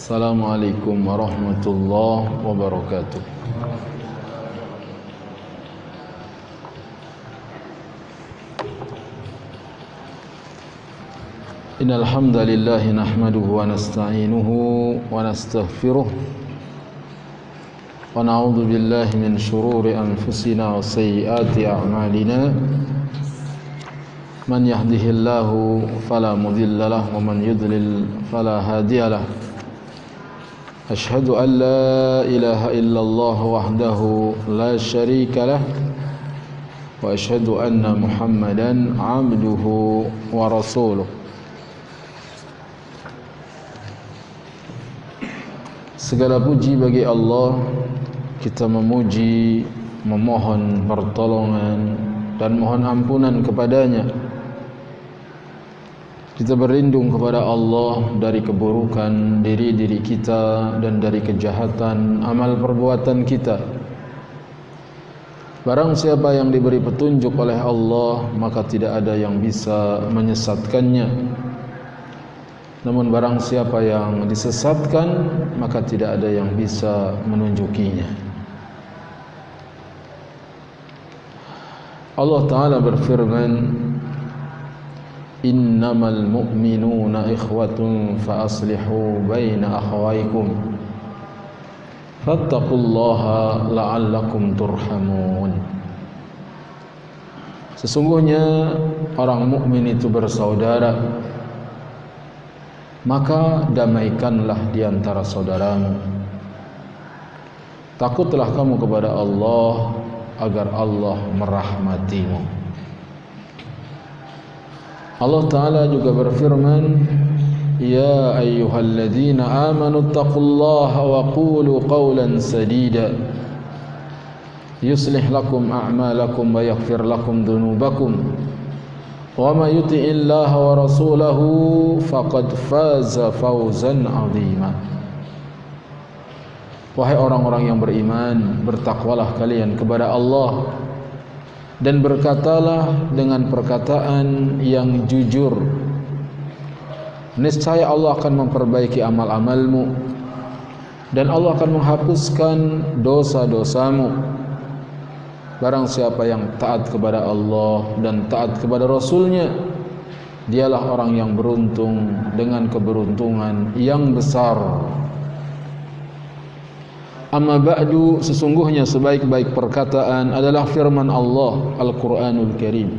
Assalamualaikum warahmatullahi wabarakatuh. Innal hamdalillah nahmaduhu wa nasta'inuhu wa nastaghfiruh wa na'udzu billahi min shururi anfusina wa sayyiati a'malina. Man yahdihillahu fala mudilla lahu wa man yudlil fala hadiya lahu. Ashhadu an la ilaha illallah wahdahu la syarika lah wa ashhadu anna Muhammadan abduhu wa rasuluh. Segala puji bagi Allah, kita memuji, memohon pertolongan dan mohon ampunan kepadanya. Kita berlindung kepada Allah dari keburukan diri kita dan dari kejahatan amal perbuatan kita. Barang siapa yang diberi petunjuk oleh Allah, maka tidak ada yang bisa menyesatkannya. Namun barang siapa yang disesatkan, maka tidak ada yang bisa menunjukinya. Allah Ta'ala berfirman, innamal mu'minuna ikhwatun fa aslihu baina akhawaykum fattaqullaha la'allakum turhamun. Sesungguhnya orang mukmin itu bersaudara, maka damaikanlah di antara saudaramu. Takutlah kamu kepada Allah agar Allah merahmatimu. Allah Ta'ala juga berfirman, ya ayyuhalladzina amanu taqullaha wa qulu qawlan sadida yuslih lakum a'malakum wa yaghfir lakum dhunubakum wa ma yuti'illaha wa rasulahu faqad faza fawzan 'azima. Wahai orang-orang yang beriman, bertakwalah kalian kepada Allah dan berkatalah dengan perkataan yang jujur. Niscaya Allah akan memperbaiki amal-amalmu dan Allah akan menghapuskan dosa-dosamu. Barang siapa yang taat kepada Allah dan taat kepada Rasulnya, dialah orang yang beruntung dengan keberuntungan yang besar. Amma ba'du, sesungguhnya sebaik-baik perkataan adalah firman Allah Al-Quranul Karim.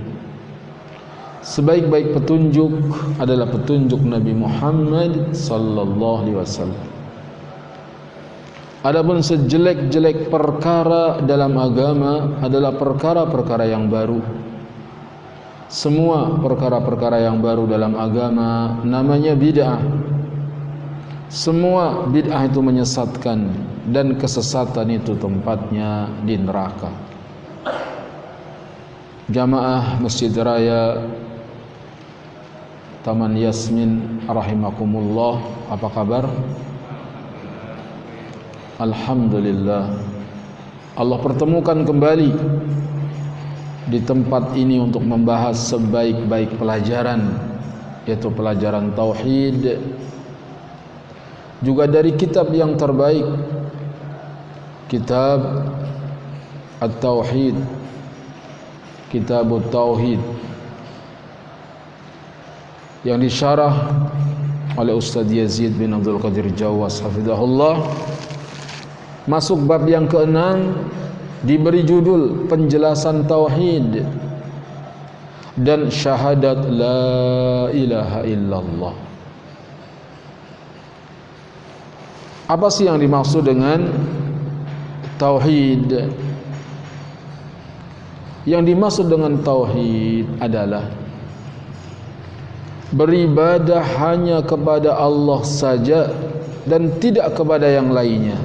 Sebaik-baik petunjuk adalah petunjuk Nabi Muhammad sallallahu alaihi wasallam. Adapun sejelek-jelek perkara dalam agama adalah perkara-perkara yang baru. Semua perkara-perkara yang baru dalam agama namanya bid'ah. Semua bid'ah itu menyesatkan dan kesesatan itu tempatnya di neraka. Jamaah Masjid Raya Taman Yasmin rahimakumullah, apa kabar? Alhamdulillah, Allah pertemukan kembali di tempat ini untuk membahas sebaik-baik pelajaran, yaitu pelajaran tauhid, juga dari kitab yang terbaik, kitab At-Tauhid, Kitab At-Tauhid, yang disyarah oleh Ustaz Yazid bin Abdul Qadir Jawas hafizahullah. Masuk bab yang ke-6, diberi judul penjelasan tauhid dan syahadat la ilaha illallah. Apa sih yang dimaksud dengan tauhid? Yang dimaksud dengan tauhid adalah beribadah hanya kepada Allah saja dan tidak kepada yang lainnya.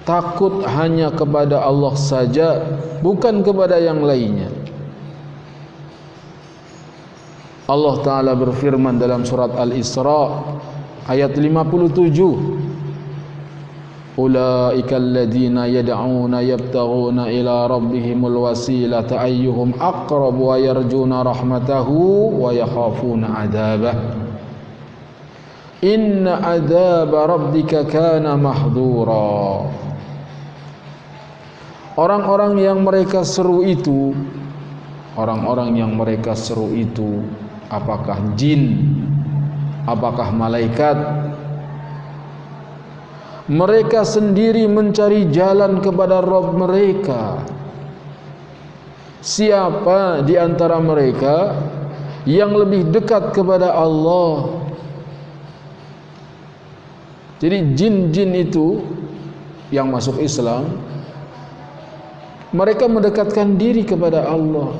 Takut hanya kepada Allah saja, bukan kepada yang lainnya. Allah Ta'ala berfirman dalam surat Al-Isra ayat 57, ulaika alladziina yad'uuna yabtaghuna ila rabbihimul wasilata ayyuhum aqrabu wa yarjuna rahmatahu wa yakhafuna 'adzabah inna adzaba rabbika kana mahdura. Orang-orang yang mereka seru itu, apakah jin, apakah malaikat, mereka sendiri mencari jalan kepada Rabb mereka. Siapa di antara mereka yang lebih dekat kepada Allah? Jadi jin-jin itu yang masuk Islam, mereka mendekatkan diri kepada Allah.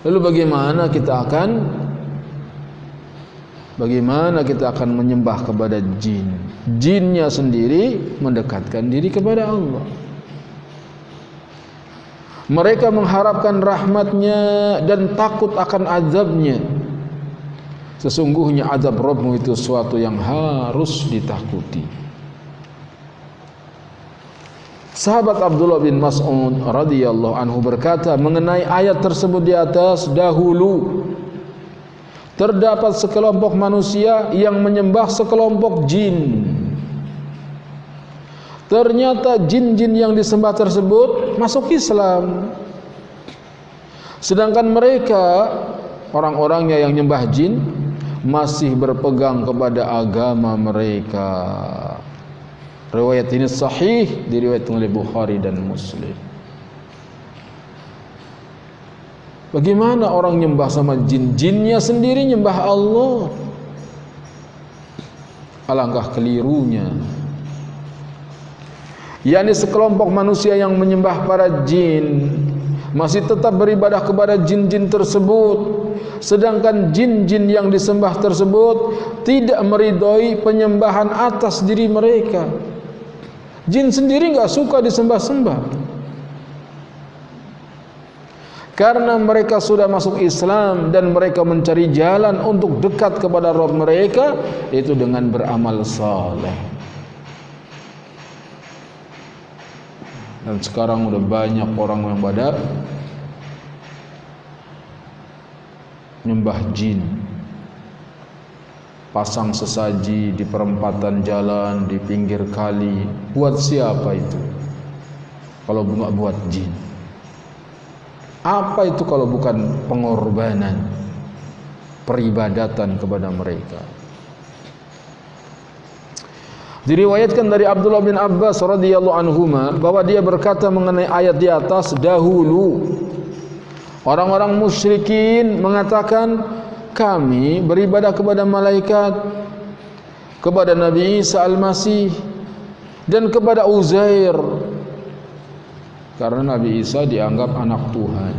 Lalu bagaimana kita akan menyembah kepada jin? Jinnya sendiri mendekatkan diri kepada Allah. Mereka mengharapkan rahmatnya dan takut akan azabnya. Sesungguhnya azab Rabbmu itu suatu yang harus ditakuti. Sahabat Abdullah bin Mas'ud radhiyallahu anhu berkata mengenai ayat tersebut di atas, dahulu terdapat sekelompok manusia yang menyembah sekelompok jin. Ternyata jin-jin yang disembah tersebut masuk Islam. Sedangkan mereka, orang-orangnya yang menyembah jin, masih berpegang kepada agama mereka. Riwayat ini sahih, diriwayatkan oleh Bukhari dan Muslim. Bagaimana orang nyembah sama jin? Jinnya sendiri nyembah Allah. Alangkah kelirunya. yakni sekelompok manusia yang menyembah para jin masih tetap beribadah kepada jin-jin tersebut, sedangkan jin-jin yang disembah tersebut tidak meridhoi penyembahan atas diri mereka. Jin sendiri enggak suka disembah-sembah, karena mereka sudah masuk Islam dan mereka mencari jalan untuk dekat kepada Rabb mereka, yaitu dengan beramal saleh. Dan sekarang udah banyak orang yang pada nyembah jin, pasang sesaji di perempatan jalan, di pinggir kali. Buat siapa itu kalau enggak buat jin? Apa itu kalau bukan pengorbanan, peribadatan kepada mereka? Diriwayatkan dari Abdullah bin Abbas radhiyallahu anhuma bahwa dia berkata mengenai ayat di atas, dahulu orang-orang musyrikin mengatakan, kami beribadah kepada malaikat, kepada Nabi Isa Al-Masih, dan kepada Uzair. Karena Nabi Isa dianggap anak Tuhan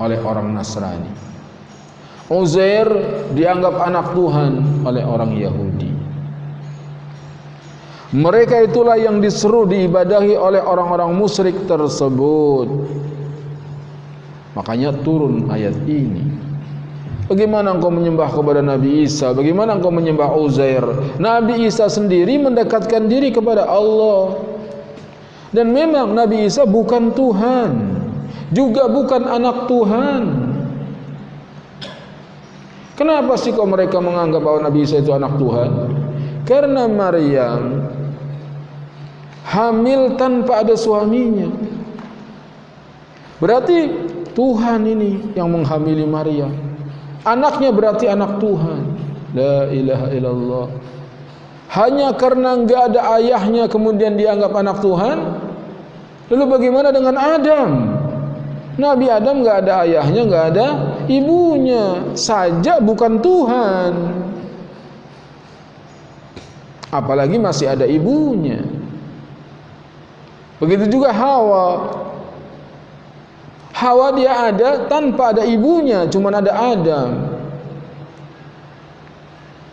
oleh orang Nasrani. Uzair dianggap anak Tuhan oleh orang Yahudi. Mereka itulah yang diseru diibadahi oleh orang-orang musyrik tersebut. Makanya turun ayat ini. Bagaimana engkau menyembah kepada Nabi Isa? Bagaimana engkau menyembah Uzair? Nabi Isa sendiri mendekatkan diri kepada Allah. Dan memang Nabi Isa bukan Tuhan, juga bukan anak Tuhan. Kenapa sih kok mereka menganggap bahwa Nabi Isa itu anak Tuhan? Karena Maryam hamil tanpa ada suaminya. Berarti Tuhan ini yang menghamili Maryam. Anaknya berarti anak Tuhan. La ilaha illallah. Hanya karena enggak ada ayahnya kemudian dianggap anak Tuhan. Lalu bagaimana dengan Adam? Nabi Adam enggak ada ayahnya, enggak ada ibunya, saja bukan Tuhan. Apalagi masih ada ibunya. Begitu juga Hawa. Hawa dia ada tanpa ada ibunya, cuma ada Adam.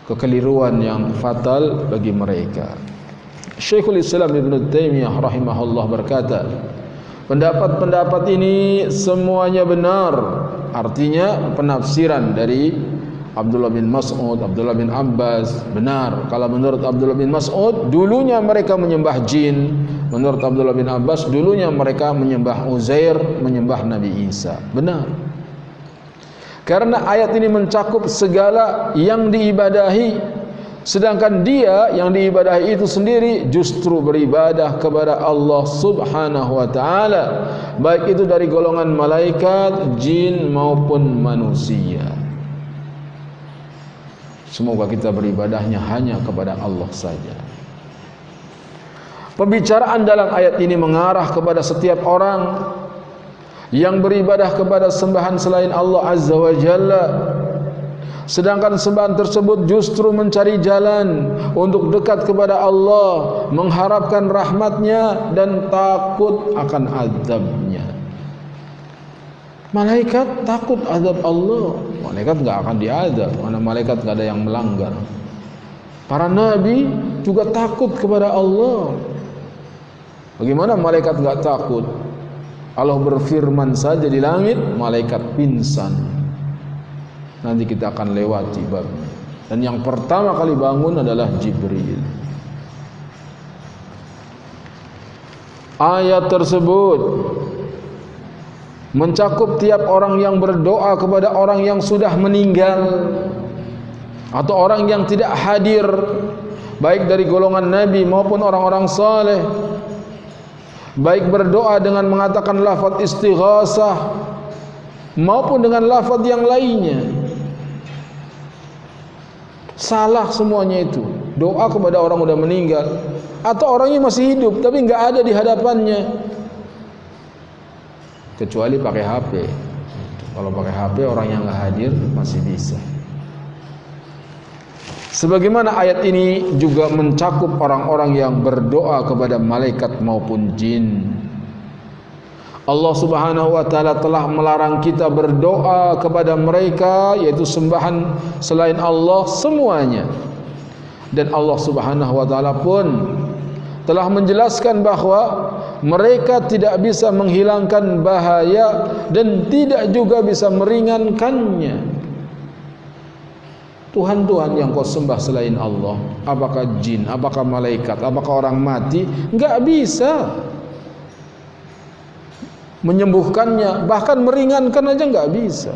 Kekeliruan yang fatal bagi mereka. Syekhul Islam Ibn Taimiyah rahimahullah berkata, pendapat-pendapat ini semuanya benar. Artinya penafsiran dari Abdullah bin Mas'ud, Abdullah bin Abbas benar. Kalau menurut Abdullah bin Mas'ud, dulunya mereka menyembah jin. Menurut Abdullah bin Abbas, dulunya mereka menyembah Uzair, menyembah Nabi Isa. Benar. Karena ayat ini mencakup segala yang diibadahi, sedangkan dia yang diibadahi itu sendiri justru beribadah kepada Allah Subhanahu wa taala, baik itu dari golongan malaikat, jin maupun manusia. Semoga kita beribadahnya hanya kepada Allah saja. Pembicaraan dalam ayat ini mengarah kepada setiap orang yang beribadah kepada sembahan selain Allah Azza wa Jalla, sedangkan sembahan tersebut justru mencari jalan untuk dekat kepada Allah, mengharapkan rahmatnya dan takut akan azabnya. Malaikat takut azab Allah. Malaikat enggak akan diazab karena malaikat enggak ada yang melanggar. Para nabi juga takut kepada Allah. Bagaimana malaikat enggak takut? Allah berfirman saja di langit, malaikat pingsan. Nanti kita akan lewati babnya. Dan yang pertama kali bangun adalah Jibril. Ayat tersebut mencakup tiap orang yang berdoa kepada orang yang sudah meninggal atau orang yang tidak hadir, baik dari golongan nabi maupun orang-orang saleh, baik berdoa dengan mengatakan lafaz istighasah maupun dengan lafaz yang lainnya. Salah semuanya itu. Doa kepada orang sudah meninggal atau orangnya masih hidup tapi enggak ada di hadapannya, kecuali pakai HP. Kalau pakai HP orang yang enggak hadir masih bisa. Sebagaimana ayat ini juga mencakup orang-orang yang berdoa kepada malaikat maupun jin. Allah Subhanahu wa taala telah melarang kita berdoa kepada mereka, yaitu sembahan selain Allah semuanya. Dan Allah Subhanahu wa taala pun telah menjelaskan bahwa mereka tidak bisa menghilangkan bahaya dan tidak juga bisa meringankannya. Tuhan-Tuhan yang kau sembah selain Allah, apakah jin, apakah malaikat, apakah orang mati, enggak bisa menyembuhkannya, bahkan meringankan aja enggak bisa.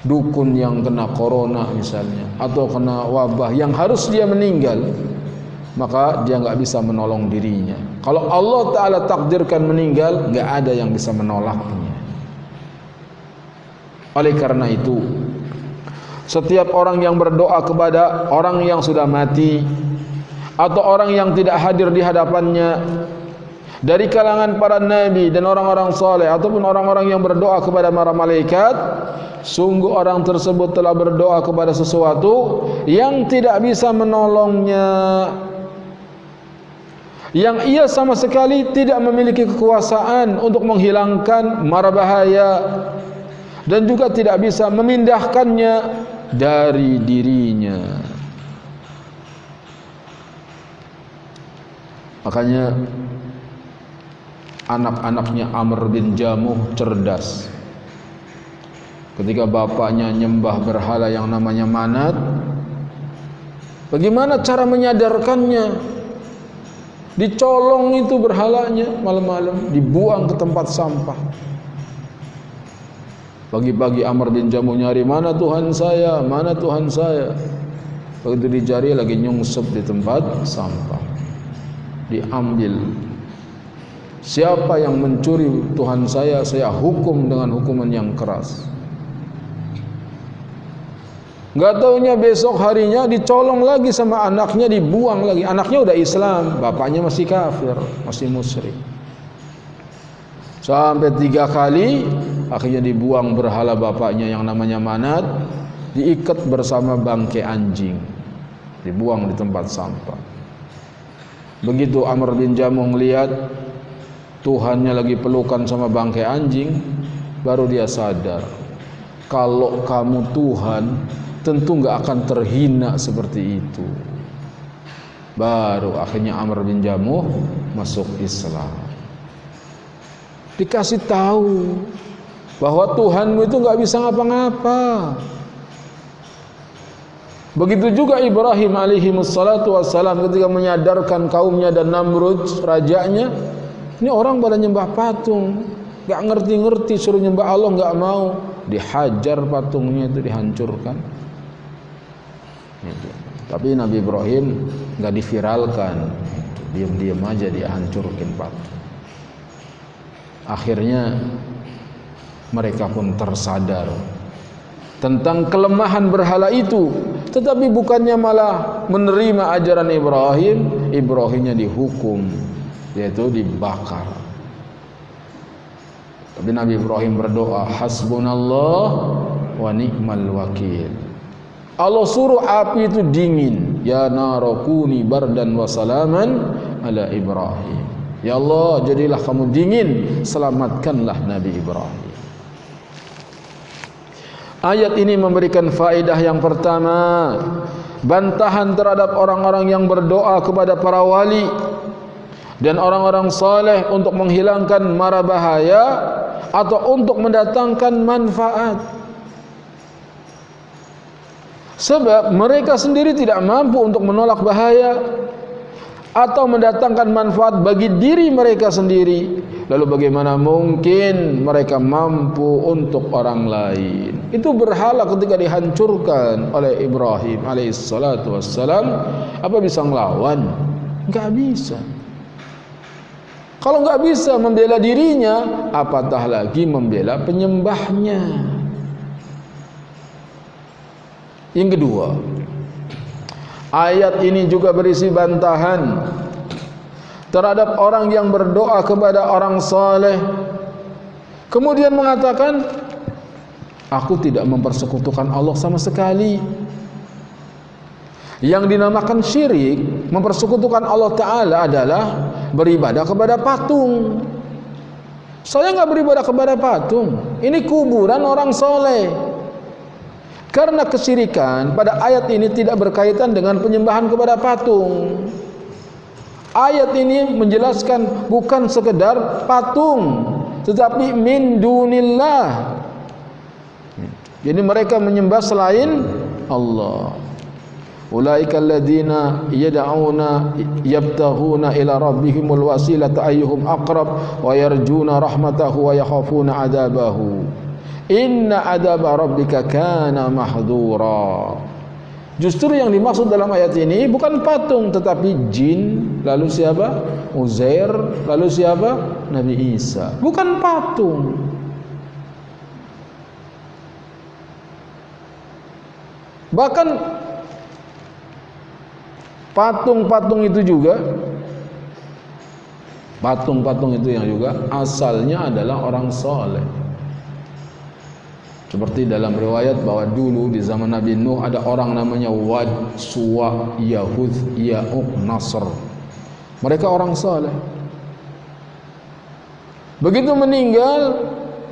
Dukun yang kena corona misalnya, atau kena wabah yang harus dia meninggal, maka dia enggak bisa menolong dirinya. Kalau Allah Ta'ala takdirkan meninggal, enggak ada yang bisa menolaknya. Oleh karena itu, setiap orang yang berdoa kepada orang yang sudah mati atau orang yang tidak hadir di hadapannya dari kalangan para nabi dan orang-orang saleh ataupun orang-orang yang berdoa kepada para malaikat, sungguh orang tersebut telah berdoa kepada sesuatu yang tidak bisa menolongnya, yang ia sama sekali tidak memiliki kekuasaan untuk menghilangkan mara bahaya dan juga tidak bisa memindahkannya dari dirinya. Makanya anak-anaknya Amr bin Jamuh cerdas. Ketika bapaknya nyembah berhala yang namanya Manat, bagaimana cara menyadarkannya? Dicolong itu berhalanya malam-malam, dibuang ke tempat sampah. Pagi-pagi Amr bin Jamuh nyari, mana Tuhan saya, mana Tuhan saya. Begitu dicari lagi nyungsep di tempat sampah. Diambil. Siapa yang mencuri Tuhan saya hukum dengan hukuman yang keras. Gak taunya besok harinya dicolong lagi sama anaknya, dibuang lagi. Anaknya udah Islam, bapaknya masih kafir, masih musyrik. Sampai 3 kali, akhirnya dibuang berhala bapaknya yang namanya Manat, diikat bersama bangkai anjing, dibuang di tempat sampah. Begitu Amr bin Jamuh melihat Tuhannya lagi pelukan sama bangkai anjing, baru dia sadar, kalau kamu Tuhan, tentu gak akan terhina seperti itu. Baru akhirnya Amr bin Jamuh masuk Islam. Dikasih tahu bahwa Tuhanmu itu gak bisa ngapa-ngapa. Begitu juga Ibrahim alaihi wassalatu wassalam ketika menyadarkan kaumnya dan Namrud rajanya, ini orang pada nyembah patung, nggak ngerti-ngerti, suruh nyembah Allah nggak mau, dihajar patungnya itu, dihancurkan. Gitu. Tapi Nabi Ibrahim nggak diviralkan, diam-diam aja dihancurkan patung. Akhirnya mereka pun tersadar tentang kelemahan berhala itu, tetapi bukannya malah menerima ajaran Ibrahim, Ibrahimnya dihukum, yaitu dibakar. Tapi Nabi Ibrahim berdoa, hasbunallah wa ni'mal wakil. Allah suruh api itu dingin, ya narakuni bardan wa salaman ala Ibrahim. Ya Allah, jadilah kamu dingin, selamatkanlah Nabi Ibrahim. Ayat ini memberikan faedah yang pertama, bantahan terhadap orang-orang yang berdoa kepada para wali dan orang-orang saleh untuk menghilangkan mara bahaya atau untuk mendatangkan manfaat. Sebab mereka sendiri tidak mampu untuk menolak bahaya atau mendatangkan manfaat bagi diri mereka sendiri. Lalu bagaimana mungkin mereka mampu untuk orang lain? Itu berhala ketika dihancurkan oleh Ibrahim alaihissalatu wassalam, apa bisa ngelawan? Enggak bisa. Kalau enggak bisa membela dirinya, apatah lagi membela penyembahnya. Yang kedua, ayat ini juga berisi bantahan terhadap orang yang berdoa kepada orang saleh, kemudian mengatakan, aku tidak mempersekutukan Allah sama sekali. Yang dinamakan syirik, mempersekutukan Allah Ta'ala adalah beribadah kepada patung. Saya nggak beribadah kepada patung, ini kuburan orang saleh. Karena kesyirikan pada ayat ini tidak berkaitan dengan penyembahan kepada patung. Ayat ini menjelaskan bukan sekedar patung, tetapi min dunillah. Jadi mereka menyembah selain Allah. Ulaika alladzina yad'una yabtaghuna ila rabbihimul wasilata ayyuhum aqrab wa yarjuna rahmatahu wa yakhafuna 'adzabahu. Inna adaba rabbika kana mahdura. Justru yang dimaksud dalam ayat ini bukan patung tetapi jin. Lalu siapa? Uzair. Lalu siapa? Nabi Isa. Bukan patung. Bahkan patung-patung itu juga, patung-patung itu yang juga asalnya adalah orang saleh. Seperti dalam riwayat bahwa dulu di zaman Nabi Nuh ada orang namanya Wad, Suwa, Yahud, Ya'uq, Nasr. Mereka orang saleh. Begitu meninggal,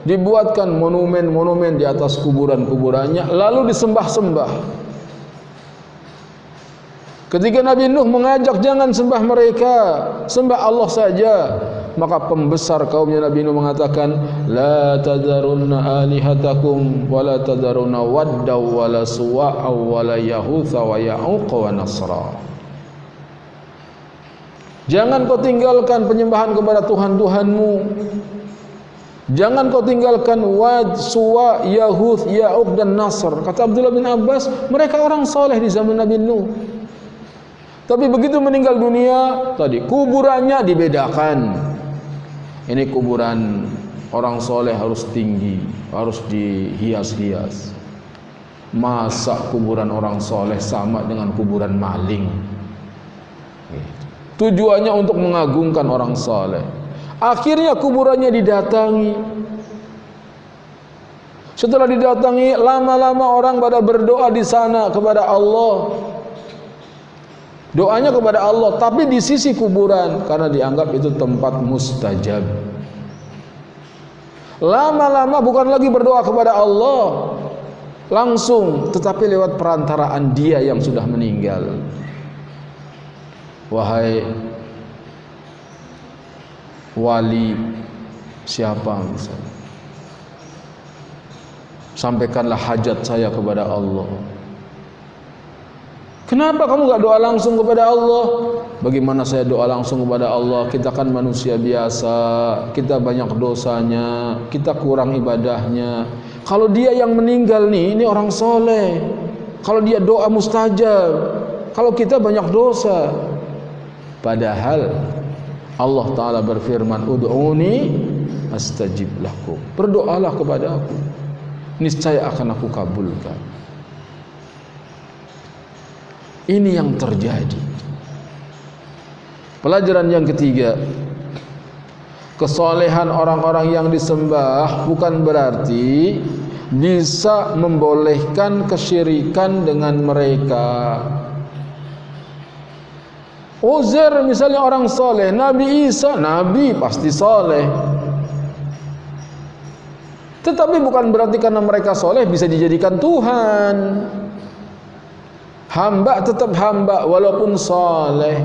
dibuatkan monumen-monumen di atas kuburan-kuburannya, lalu disembah-sembah. Ketika Nabi Nuh mengajak jangan sembah mereka, sembah Allah saja, maka pembesar kaumnya Nabi Nuh mengatakan, la tadarunna alihatakum wa la tadarunna wadda wa la suwa'a wa la yahutha wa ya'uq wa nasra. Jangan kau tinggalkan penyembahan kepada Tuhan-Tuhanmu. Jangan kau tinggalkan Wad, Suwa, Yahuth, Ya'uq dan Nasr. Kata Abdullah bin Abbas, mereka orang soleh di zaman Nabi Nuh. Tapi begitu meninggal dunia, tadi kuburannya dibedakan. Ini kuburan orang soleh harus tinggi, harus dihias-hias. Masa kuburan orang soleh sama dengan kuburan maling? Tujuannya untuk mengagungkan orang soleh. Akhirnya kuburannya didatangi. Setelah didatangi, lama-lama orang pada berdoa di sana kepada Allah. Doanya kepada Allah, tapi di sisi kuburan, karena dianggap itu tempat mustajab. Lama-lama bukan lagi berdoa kepada Allah langsung, tetapi lewat perantaraan dia yang sudah meninggal. Wahai wali siapa misalnya, sampaikanlah hajat saya kepada Allah. Kenapa kamu gak doa langsung kepada Allah? Bagaimana saya doa langsung kepada Allah? Kita kan manusia biasa, kita banyak dosanya, kita kurang ibadahnya. Kalau dia yang meninggal nih, ini orang soleh, kalau dia doa mustajab. Kalau kita banyak dosa. Padahal Allah Ta'ala berfirman, ud'uni astajib lakum. Berdoalah kepada aku, niscaya akan aku kabulkan. Ini yang terjadi. Pelajaran yang ketiga, kesolehan orang-orang yang disembah bukan berarti bisa membolehkan kesyirikan dengan mereka. Uzair misalnya orang soleh, Nabi Isa, Nabi pasti soleh. Tetapi bukan berarti karena mereka soleh bisa dijadikan Tuhan. Hamba tetap hamba walaupun saleh.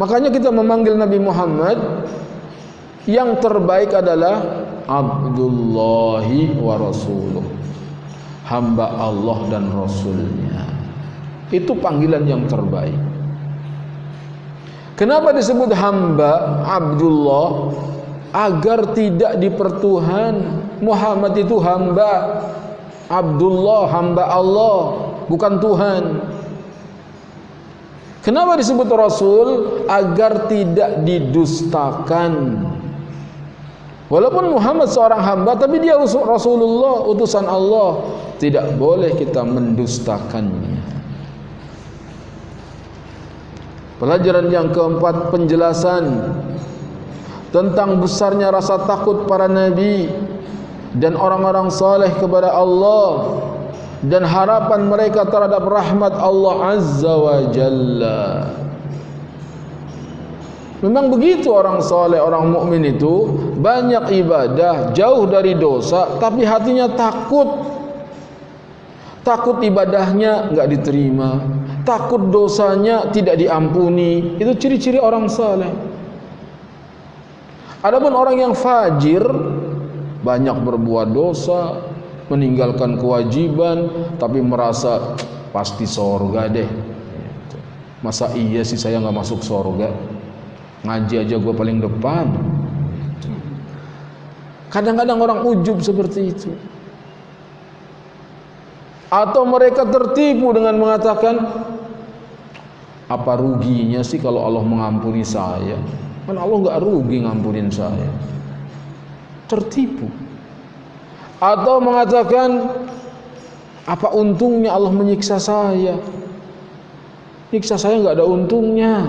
Makanya kita memanggil Nabi Muhammad, yang terbaik adalah Abdullahi wa Rasuluh, hamba Allah dan Rasulnya. Itu panggilan yang terbaik. Kenapa disebut hamba Abdullah? Agar tidak dipertuhan. Muhammad itu hamba, Abdullah hamba Allah, bukan Tuhan. Kenapa disebut Rasul? Agar tidak didustakan. Walaupun Muhammad seorang hamba, tapi dia Rasulullah, utusan Allah. Tidak boleh kita mendustakannya. Pelajaran yang keempat, penjelasan tentang besarnya rasa takut para nabi dan orang-orang saleh kepada Allah dan harapan mereka terhadap rahmat Allah Azza wa Jalla. Memang begitu orang saleh, orang mukmin itu banyak ibadah, jauh dari dosa, tapi hatinya takut. Takut ibadahnya enggak diterima, takut dosanya tidak diampuni. Itu ciri-ciri orang saleh. Adapun orang yang fajir, banyak berbuat dosa, meninggalkan kewajiban, tapi merasa pasti surga deh. Masa iya sih saya nggak masuk surga? Ngaji aja gue paling depan. Kadang-kadang orang ujub seperti itu. Atau mereka tertipu dengan mengatakan, apa ruginya sih kalau Allah mengampuni saya? Kan Allah nggak rugi ngampunin saya. Tertipu. Atau mengatakan, apa untungnya Allah menyiksa saya? Nyiksa saya nggak ada untungnya.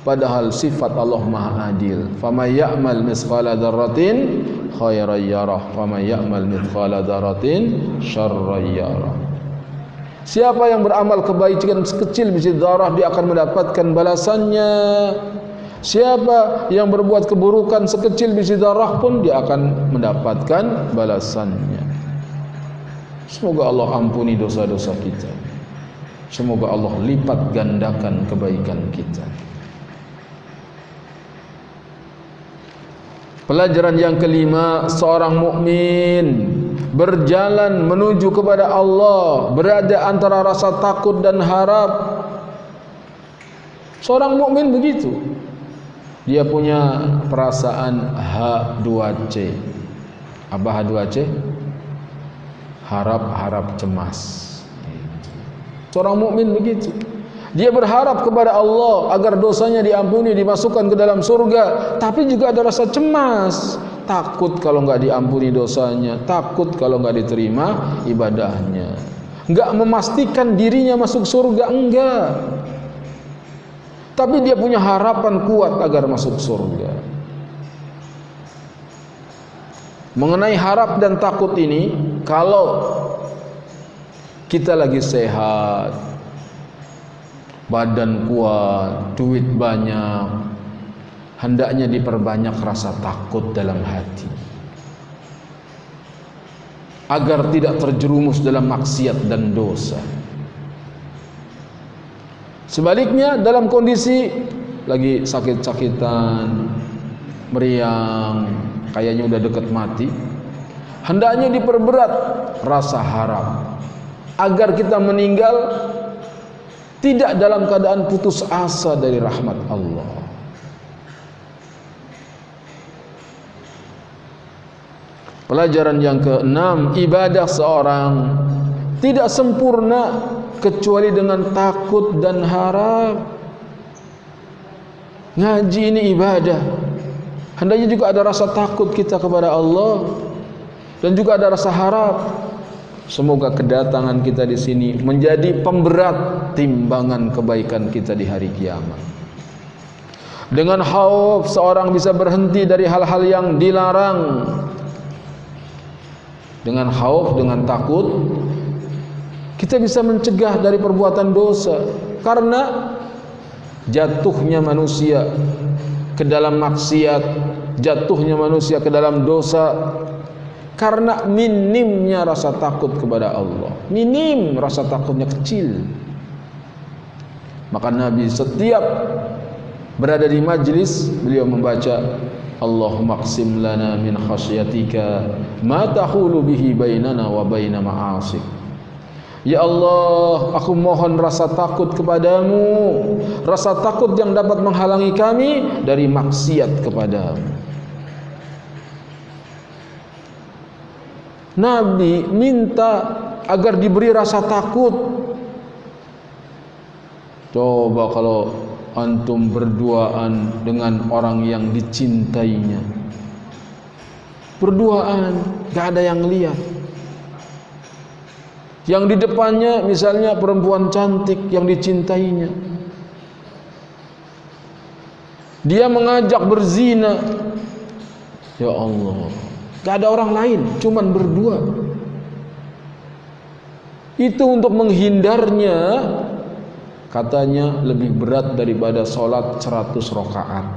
Padahal sifat Allah Maha Adil. Faman ya'mal mithqala dzarratin khairan yarah, faman ya'mal mithqala dzarratin syarran yarah. Siapa yang beramal kebaikan sekecil biji zarah, dia akan mendapatkan balasannya. Siapa yang berbuat keburukan sekecil biji zarah pun dia akan mendapatkan balasannya. Semoga Allah ampuni dosa-dosa kita. Semoga Allah lipat gandakan kebaikan kita. Pelajaran yang kelima, seorang mukmin berjalan menuju kepada Allah, berada antara rasa takut dan harap. Seorang mukmin begitu. Dia punya perasaan H2C. Apa H2C? Harap-harap cemas. Seorang mukmin begitu. Dia berharap kepada Allah agar dosanya diampuni, dimasukkan ke dalam surga, tapi juga ada rasa cemas, takut kalau enggak diampuni dosanya, takut kalau enggak diterima ibadahnya. Enggak memastikan dirinya masuk surga, enggak. Tapi dia punya harapan kuat agar masuk surga. Mengenai harap dan takut ini, kalau kita lagi sehat, badan kuat, duit banyak, hendaknya diperbanyak rasa takut dalam hati agar tidak terjerumus dalam maksiat dan dosa. Sebaliknya, dalam kondisi lagi sakit-sakitan, meriang, kayaknya udah dekat mati, hendaknya diperberat rasa harap. agar kita meninggal tidak dalam keadaan putus asa dari rahmat Allah. Pelajaran yang keenam, ibadah seorang tidak sempurna kecuali dengan takut dan harap. Ngaji ini ibadah, hendaknya juga ada rasa takut kita kepada Allah dan juga ada rasa harap. Semoga kedatangan kita di sini menjadi pemberat timbangan kebaikan kita di hari kiamat. Dengan khauf seorang bisa berhenti dari hal-hal yang dilarang. Dengan khauf, dengan takut, kita bisa mencegah dari perbuatan dosa. Karena jatuhnya manusia ke dalam maksiat, jatuhnya manusia ke dalam dosa karena minimnya rasa takut kepada Allah. Minim, rasa takutnya kecil. Maka Nabi setiap berada di majlis, beliau membaca, Allahumma qsim lana min khasyatika ma tahulu bihi bainana wa baina ma'asik. Ya Allah, aku mohon rasa takut kepadamu, rasa takut yang dapat menghalangi kami dari maksiat kepadamu. Nabi minta agar diberi rasa takut. Coba kalau antum berduaan dengan orang yang dicintainya, berduaan, gak ada yang lihat. Yang di depannya misalnya perempuan cantik yang dicintainya, dia mengajak berzina. Ya Allah, gak ada orang lain, cuman berdua. Itu untuk menghindarnya, katanya lebih berat daripada sholat 100 rakaat.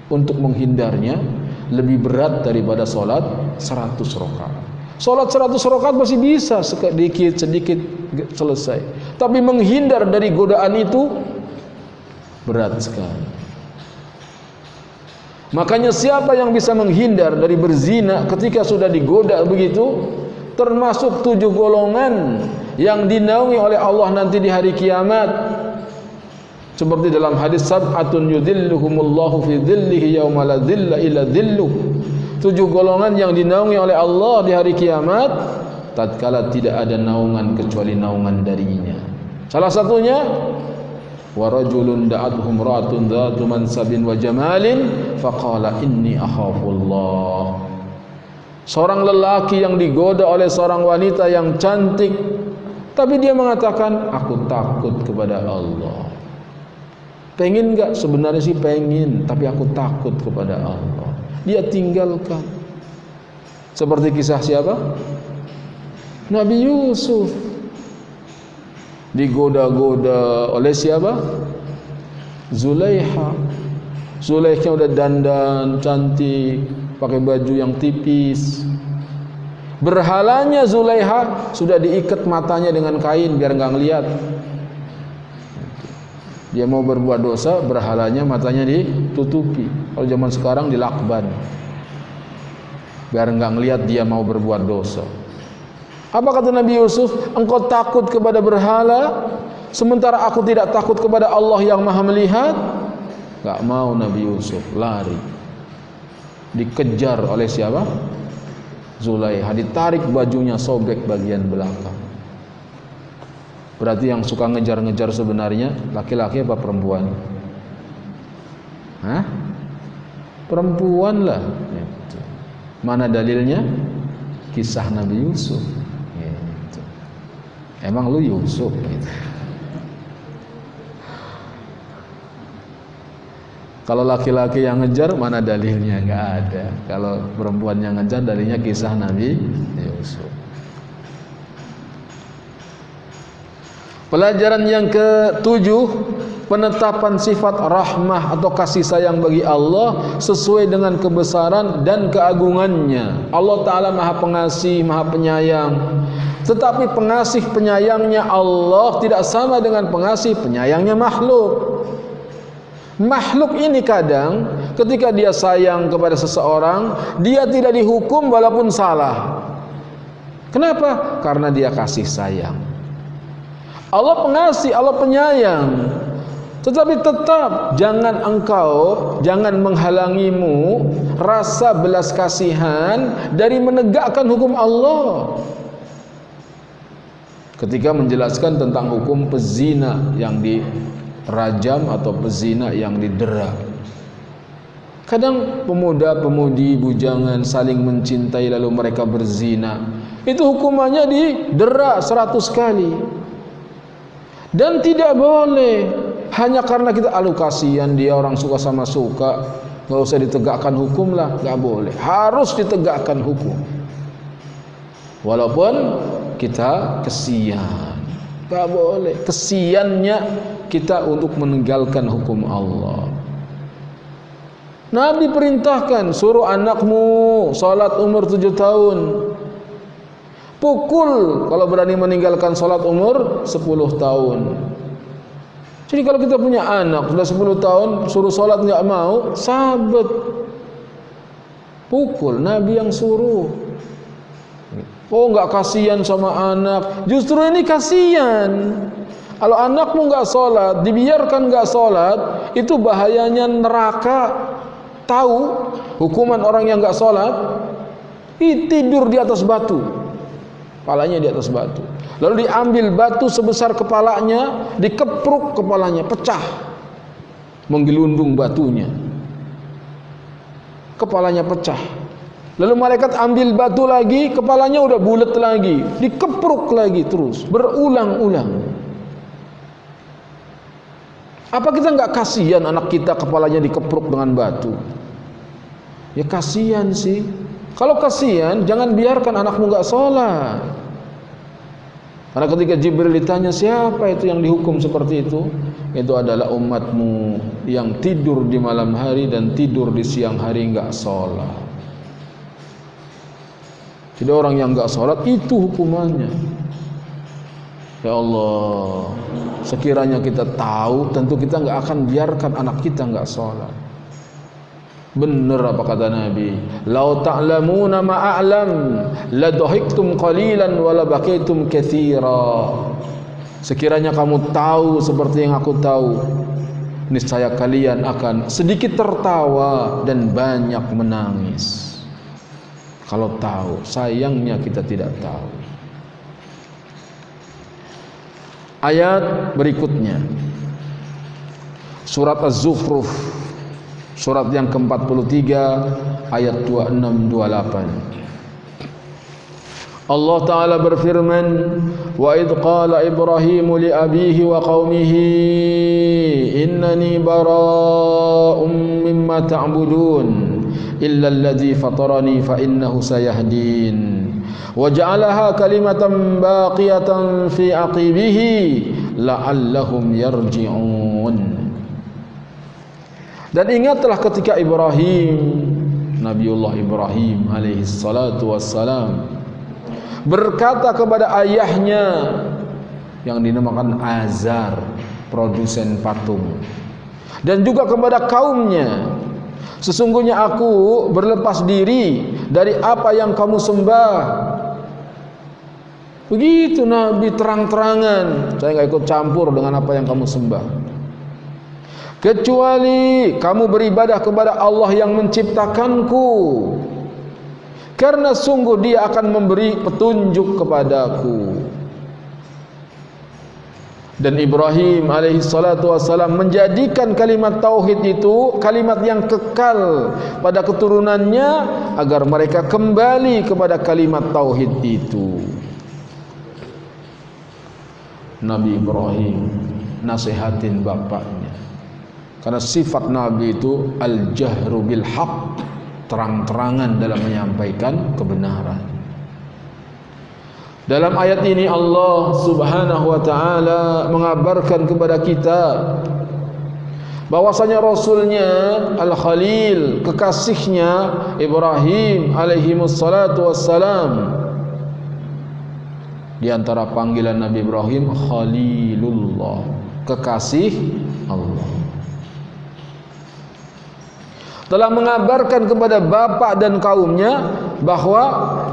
Untuk menghindarnya lebih berat daripada sholat 100 rakaat. Sholat 100 rakaat masih bisa sedikit selesai. Tapi menghindar dari godaan itu berat sekali. Makanya siapa yang bisa menghindar dari berzina ketika sudah digoda begitu, termasuk 7 golongan yang dinaungi oleh Allah nanti di hari kiamat. Seperti dalam hadis, sab'atun yudhilluhumullahu fi dhillihi yawma la dhilla illa dhilluh. 7 golongan yang dinaungi oleh Allah di hari kiamat tatkala tidak ada naungan kecuali naungan darinya. Salah satunya, wa rajulun da'atuhum ra'atun dhatu mansabin wa jamalin faqala inni akhafullah. Seorang lelaki yang digoda oleh seorang wanita yang cantik, tapi dia mengatakan, aku takut kepada Allah. Pengen enggak? Sebenarnya sih pengen, tapi aku takut kepada Allah. Dia tinggalkan. Seperti kisah siapa? Nabi Yusuf digoda-goda oleh siapa? Zulaikha. Zulaikha udah dandan cantik, pakai baju yang tipis. Berhalanya Zulaikha sudah diikat matanya dengan kain biar nggak ngelihat. Dia mau berbuat dosa, berhalanya matanya ditutupi. Kalau zaman sekarang dilakban, biar nggak ngelihat dia mau berbuat dosa. Apa kata Nabi Yusuf? Engkau takut kepada berhala, sementara aku tidak takut kepada Allah yang Maha Melihat. Gak mau Nabi Yusuf, lari. Dikejar oleh siapa? Zulaikha, ditarik bajunya, sobek bagian belakang. Berarti yang suka ngejar-ngejar sebenarnya laki-laki apa perempuan? Hah? Perempuan lah. Gitu. Mana dalilnya? Kisah Nabi Yusuf. Gitu. Emang lu Yusuf? Gitu. Kalau laki-laki yang ngejar, mana dalilnya? Nggak ada. Kalau perempuan yang ngejar, dalilnya kisah Nabi Yusuf. Pelajaran yang ke-7, penetapan sifat rahmah atau kasih sayang bagi Allah sesuai dengan kebesaran dan keagungannya. Allah Ta'ala Maha Pengasih, Maha Penyayang. Tetapi pengasih penyayangnya Allah tidak sama dengan pengasih penyayangnya makhluk. Makhluk ini kadang ketika dia sayang kepada seseorang, dia tidak dihukum walaupun salah. Kenapa? Karena dia kasih sayang. Allah pengasih, Allah penyayang. Tetapi tetap jangan menghalangimu rasa belas kasihan dari menegakkan hukum Allah. Ketika menjelaskan tentang hukum pezina yang dirajam atau pezina yang didera. Kadang pemuda-pemudi bujangan saling mencintai lalu mereka berzina. Itu hukumannya didera 100 kali. Dan tidak boleh hanya karena kita kasihan dia orang suka sama suka, nggak usah ditegakkan hukum lah, nggak boleh. Harus ditegakkan hukum. Walaupun kita kesian, nggak boleh. Kesiannya kita untuk meninggalkan hukum Allah. Nabi perintahkan, suruh anakmu salat umur 7 tahun. Pukul kalau berani meninggalkan salat umur 10 tahun. Jadi kalau kita punya anak sudah 10 tahun suruh salat enggak mau, sabet. Pukul, Nabi yang suruh. Oh, enggak kasihan sama anak. Justru ini kasihan. Kalau anakmu enggak salat, dibiarkan enggak salat, itu bahayanya neraka. Tahu hukuman orang yang enggak salat? Tidur di atas batu. Kepalanya di atas batu. Lalu diambil batu sebesar kepalanya, dikepruk kepalanya, pecah. Menggelundung batunya. Kepalanya pecah. Lalu malaikat ambil batu lagi, kepalanya udah bulat lagi, dikepruk lagi terus, berulang-ulang. Apa kita nggak kasihan anak kita kepalanya dikepruk dengan batu? Ya kasihan sih. Kalau kasihan, jangan biarkan anakmu nggak sholat. Karena ketika Jibril ditanya siapa itu yang dihukum seperti itu adalah umatmu yang tidur di malam hari dan tidur di siang hari nggak sholat. Jadi orang yang nggak sholat itu hukumannya. Ya Allah, sekiranya kita tahu, tentu kita nggak akan biarkan anak kita nggak sholat. Benar apa kata Nabi, "Lau ta'lamuna ma a'lam la dhahiktum qalilan wa la bakaitum katsira." Sekiranya kamu tahu seperti yang aku tahu, niscaya kalian akan sedikit tertawa dan banyak menangis. Kalau tahu, sayangnya kita tidak tahu. Ayat berikutnya, surat Az-Zukhruf, surat yang ke-43 ayat 26-28. Allah Ta'ala berfirman, "Wa idh qala Ibrahim li abihi wa qaumihi innani bara'um mimma ta'budun illa alladhi fatarani fa innahu sayahdin wa ja'alaha kalimatan baqiyatan fi aqibihi la'allahum yarji'un." Dan ingatlah ketika Ibrahim, Nabiullah Ibrahim alaihi salatu wassalam, berkata kepada ayahnya yang dinamakan Azar, produsen patung, dan juga kepada kaumnya, sesungguhnya aku berlepas diri dari apa yang kamu sembah. Begitu Nabi terang-terangan, saya nggak ikut campur dengan apa yang kamu sembah, kecuali kamu beribadah kepada Allah yang menciptakanku, karena sungguh Dia akan memberi petunjuk kepadaku. Dan Ibrahim alaihi salatu wassalam menjadikan kalimat tauhid itu kalimat yang kekal pada keturunannya agar mereka kembali kepada kalimat tauhid itu. Nabi Ibrahim nasihatin bapaknya, karena sifat Nabi itu al-jahru bil haq, terang-terangan dalam menyampaikan kebenaran. Dalam ayat ini Allah Subhanahu wa taala mengabarkan kepada kita bahwasanya Rasulnya Al-Khalil, kekasihnya Ibrahim alaihi wassalatu wassalam, di antara panggilan Nabi Ibrahim Khalilullah, kekasih Allah, telah mengabarkan kepada bapak dan kaumnya bahwa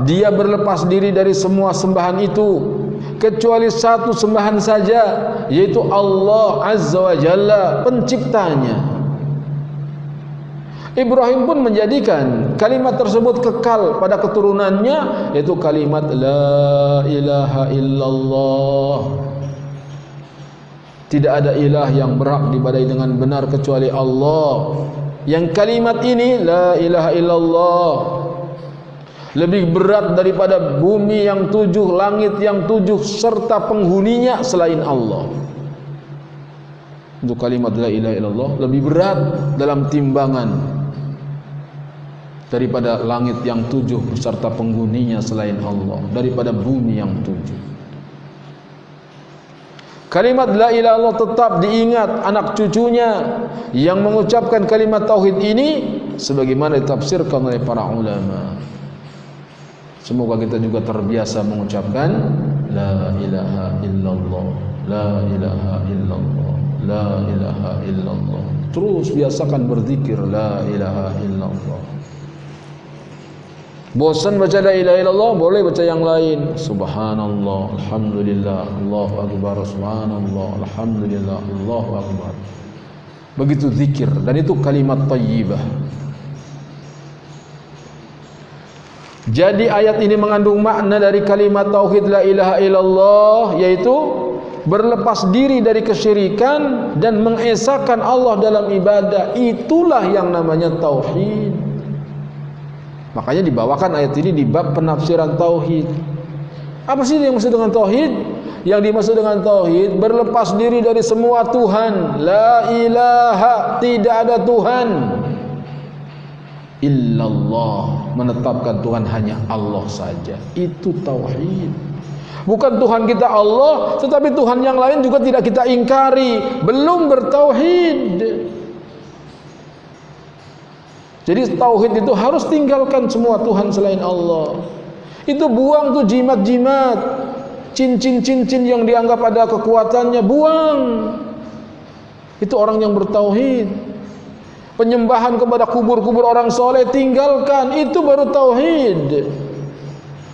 dia berlepas diri dari semua sembahan itu kecuali satu sembahan saja, yaitu Allah Azza wa Jalla, penciptanya. Ibrahim pun menjadikan kalimat tersebut kekal pada keturunannya, yaitu kalimat la ilaha illallah. Tidak ada ilah yang berhak diibadahi dengan benar kecuali Allah. Yang kalimat ini la ilaha illallah lebih berat daripada bumi yang 7, langit yang 7 serta penghuninya selain Allah. Untuk kalimat la ilaha illallah lebih berat dalam timbangan daripada langit yang 7 beserta penghuninya selain Allah, daripada bumi yang 7. Kalimat la ilaha illallah tetap diingat anak cucunya yang mengucapkan kalimat tauhid ini sebagaimana ditafsirkan oleh para ulama. Semoga kita juga terbiasa mengucapkan la ilaha illallah, la ilaha illallah, la ilaha illallah. Terus biasakan berzikir la ilaha illallah. Bosan baca la ilaha illallah, boleh baca yang lain. Subhanallah, alhamdulillah, Allahu akbar, subhanallah, alhamdulillah, Allahu akbar. Begitu zikir, dan itu kalimat thayyibah. Jadi ayat ini mengandung makna dari kalimat tauhid la ilaha illallah, yaitu berlepas diri dari kesyirikan dan mengesahkan Allah dalam ibadah. Itulah yang namanya tauhid. Makanya dibawakan ayat ini di bab penafsiran tauhid. Apa sih yang dimaksud dengan tauhid? Yang dimaksud dengan tauhid berlepas diri dari semua Tuhan. La ilaha, tidak ada Tuhan illallah, menetapkan Tuhan hanya Allah saja. Itu tauhid. Bukan Tuhan kita Allah, tetapi Tuhan yang lain juga tidak kita ingkari. Belum bertauhid. Jadi tauhid itu harus tinggalkan semua Tuhan selain Allah. Itu buang tuh jimat-jimat, cincin-cincin yang dianggap ada kekuatannya, buang. Itu orang yang bertauhid. Penyembahan kepada kubur-kubur orang soleh tinggalkan, itu baru tauhid.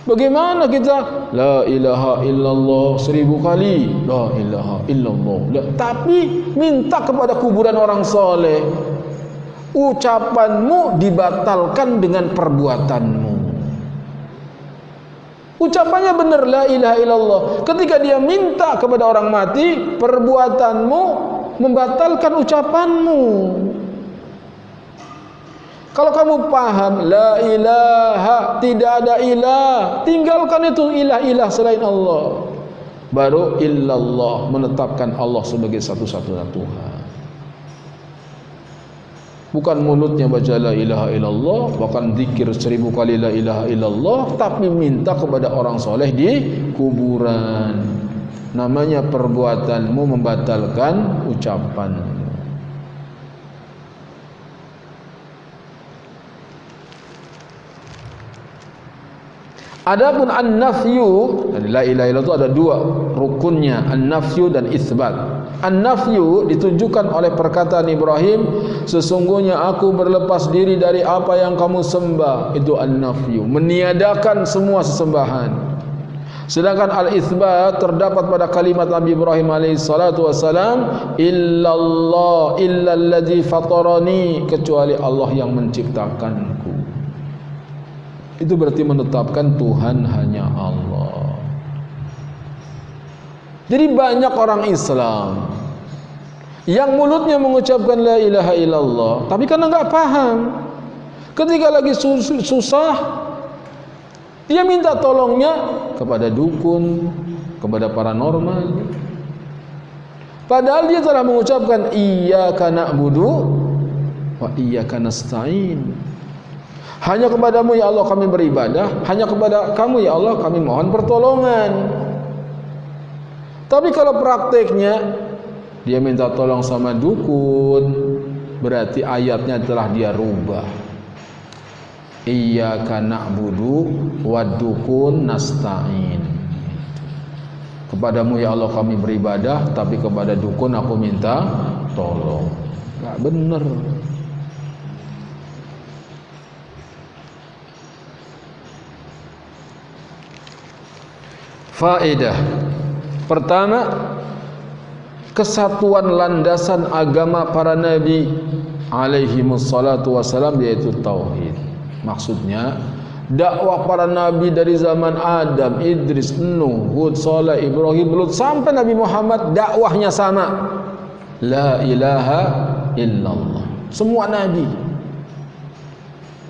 Bagaimana kita la ilaha illallah 1000 kali la ilaha illallah, tapi minta kepada kuburan orang soleh, ucapanmu dibatalkan dengan perbuatanmu. Ucapannya benar la ilaha illallah, ketika dia minta kepada orang mati, perbuatanmu membatalkan ucapanmu. Kalau kamu paham la ilaha, tidak ada ilah, tinggalkan itu ilah-ilah selain Allah. Baru illallah, menetapkan Allah sebagai satu-satunya Tuhan. Bukan mulutnya baca la ilaha illallah, bahkan zikir 1000 kali la ilaha illallah, tapi minta kepada orang soleh di kuburan. Namanya perbuatanmu membatalkan ucapan. Adapun an-nafyu, la ilaha illallah itu ada dua rukunnya, an-nafyu dan isbat. An-nafyu ditunjukkan oleh perkataan Ibrahim, sesungguhnya aku berlepas diri dari apa yang kamu sembah. Itu an-nafyu, meniadakan semua sesembahan. Sedangkan al-isbat terdapat pada kalimat Nabi Ibrahim alaihi salatu wasalam, illallah illalladzi fatarani, kecuali Allah yang menciptakanku. Itu berarti menetapkan Tuhan hanya Allah. Jadi banyak orang Islam yang mulutnya mengucapkan la ilaha illallah, tapi karena enggak paham, ketika lagi susah, dia minta tolongnya kepada dukun, kepada paranormal. Padahal dia telah mengucapkan iyyaka na'budu wa iyyaka nasta'in. Hanya kepadamu ya Allah kami beribadah, hanya kepada kamu ya Allah kami mohon pertolongan. Tapi kalau prakteknya dia minta tolong sama dukun, berarti ayatnya telah dia rubah. Iyyaka na'budu wa dukun nasta'in. Kepadamu ya Allah kami beribadah, tapi kepada dukun aku minta tolong. Enggak benar. faedah. Pertama, kesatuan landasan agama para nabi alaihi wassalatu wassalam, yaitu tauhid. Maksudnya dakwah para nabi dari zaman Adam, Idris, Nuh, Hud, Saleh, Ibrahim, Lut sampai Nabi Muhammad, dakwahnya sama. La ilaha illallah. Semua nabi.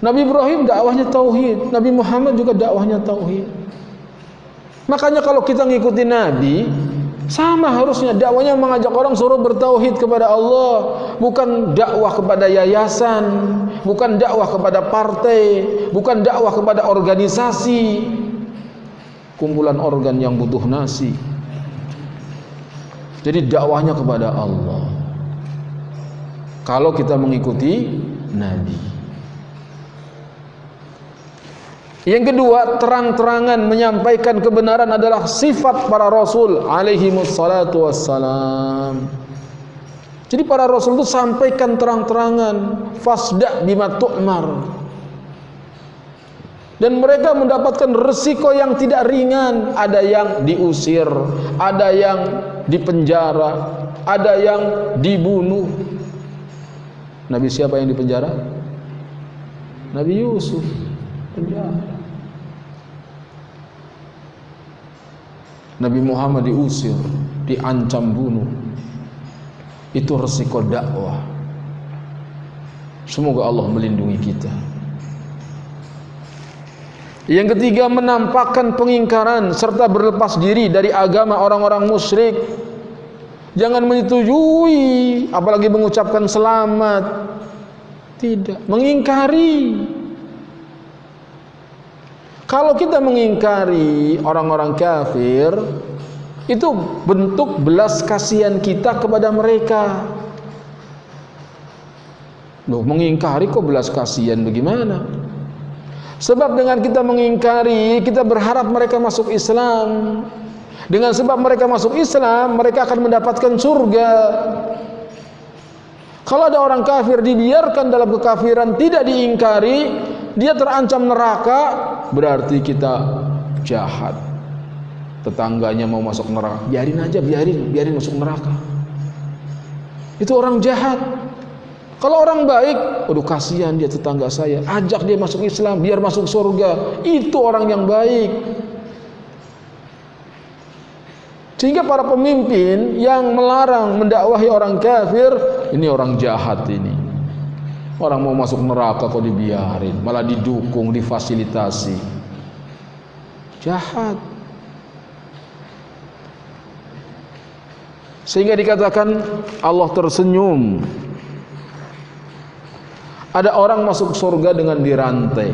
Nabi Ibrahim dakwahnya tauhid, Nabi Muhammad juga dakwahnya tauhid. Makanya kalau kita ngikuti nabi, sama harusnya dakwahnya mengajak orang suruh bertauhid kepada Allah, bukan dakwah kepada yayasan, bukan dakwah kepada partai, bukan dakwah kepada organisasi, kumpulan organ yang butuh nasi. Jadi dakwahnya kepada Allah. Kalau kita mengikuti nabi. Yang kedua, terang-terangan menyampaikan kebenaran adalah sifat para rasul alaihi wassalatu wassalam. Jadi para rasul itu sampaikan terang-terangan, fasda bima tu'mar. Dan mereka mendapatkan resiko yang tidak ringan. Ada yang diusir, ada yang dipenjara, ada yang dibunuh. Nabi siapa yang dipenjara? Nabi Yusuf, penjara. Nabi Muhammad diusir, diancam bunuh. Itu resiko dakwah. Semoga Allah melindungi kita. Yang ketiga, menampakkan pengingkaran serta berlepas diri dari agama orang-orang musyrik. Jangan menyetujui, apalagi mengucapkan selamat. Tidak, mengingkari. Kalau kita mengingkari orang-orang kafir, itu bentuk belas kasihan kita kepada mereka. Loh, mengingkari kok belas kasihan bagaimana? Sebab dengan kita mengingkari, kita berharap mereka masuk Islam. Dengan sebab mereka masuk Islam, mereka akan mendapatkan surga. Kalau ada orang kafir dibiarkan dalam kekafiran, tidak diingkari, dia terancam neraka, berarti kita jahat. Tetangganya mau masuk neraka, biarin aja, biarin masuk neraka. Itu orang jahat. Kalau orang baik, aduh kasihan dia tetangga saya, ajak dia masuk Islam biar masuk surga. Itu orang yang baik. Sehingga para pemimpin yang melarang mendakwahi orang kafir, ini orang jahat ini. Orang mau masuk neraka kok dibiarin, malah didukung, difasilitasi. Jahat. Sehingga dikatakan Allah tersenyum. Ada orang masuk surga dengan dirantai.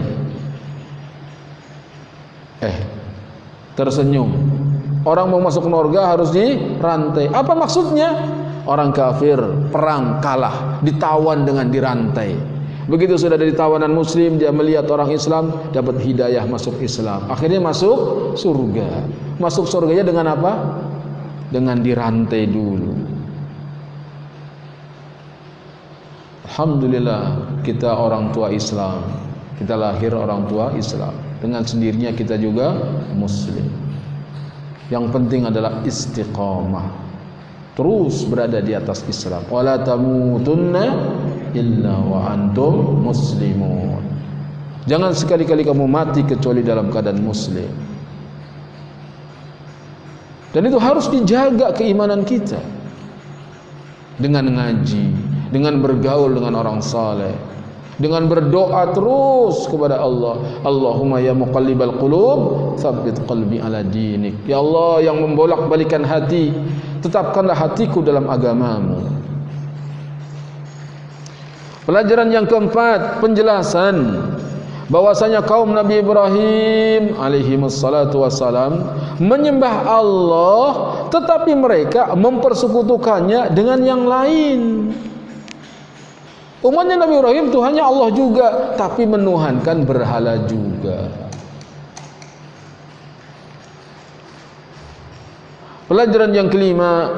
Tersenyum. Orang mau masuk surga harus dirantai. Apa maksudnya? Orang kafir perang kalah, ditawan dengan dirantai. Begitu sudah dari tawanan muslim, dia melihat orang Islam, dapat hidayah masuk Islam. Akhirnya masuk surga. Masuk surganya dengan apa? Dengan dirantai dulu. Alhamdulillah kita orang tua Islam. Kita lahir orang tua Islam. Dengan sendirinya kita juga muslim. Yang penting adalah istiqamah, terus berada di atas Islam. Wala tamutunna illa wa antum muslimun. Jangan sekali-kali kamu mati kecuali dalam keadaan muslim. Dan itu harus dijaga keimanan kita dengan ngaji, dengan bergaul dengan orang saleh, dengan berdoa terus kepada Allah. Allahumma ya muqallibal qulub, tsabbit qalbi ala dinik. Ya Allah yang membolak-balikan hati, tetapkanlah hatiku dalam agamamu. Pelajaran yang keempat, penjelasan bahwasanya kaum Nabi Ibrahim alaihi wassalatu wassalam menyembah Allah, tetapi mereka mempersekutukannya dengan yang lain. Umatnya Nabi Ibrahim Tuhannya Allah juga, tapi menuhankan berhala juga. Pelajaran yang kelima,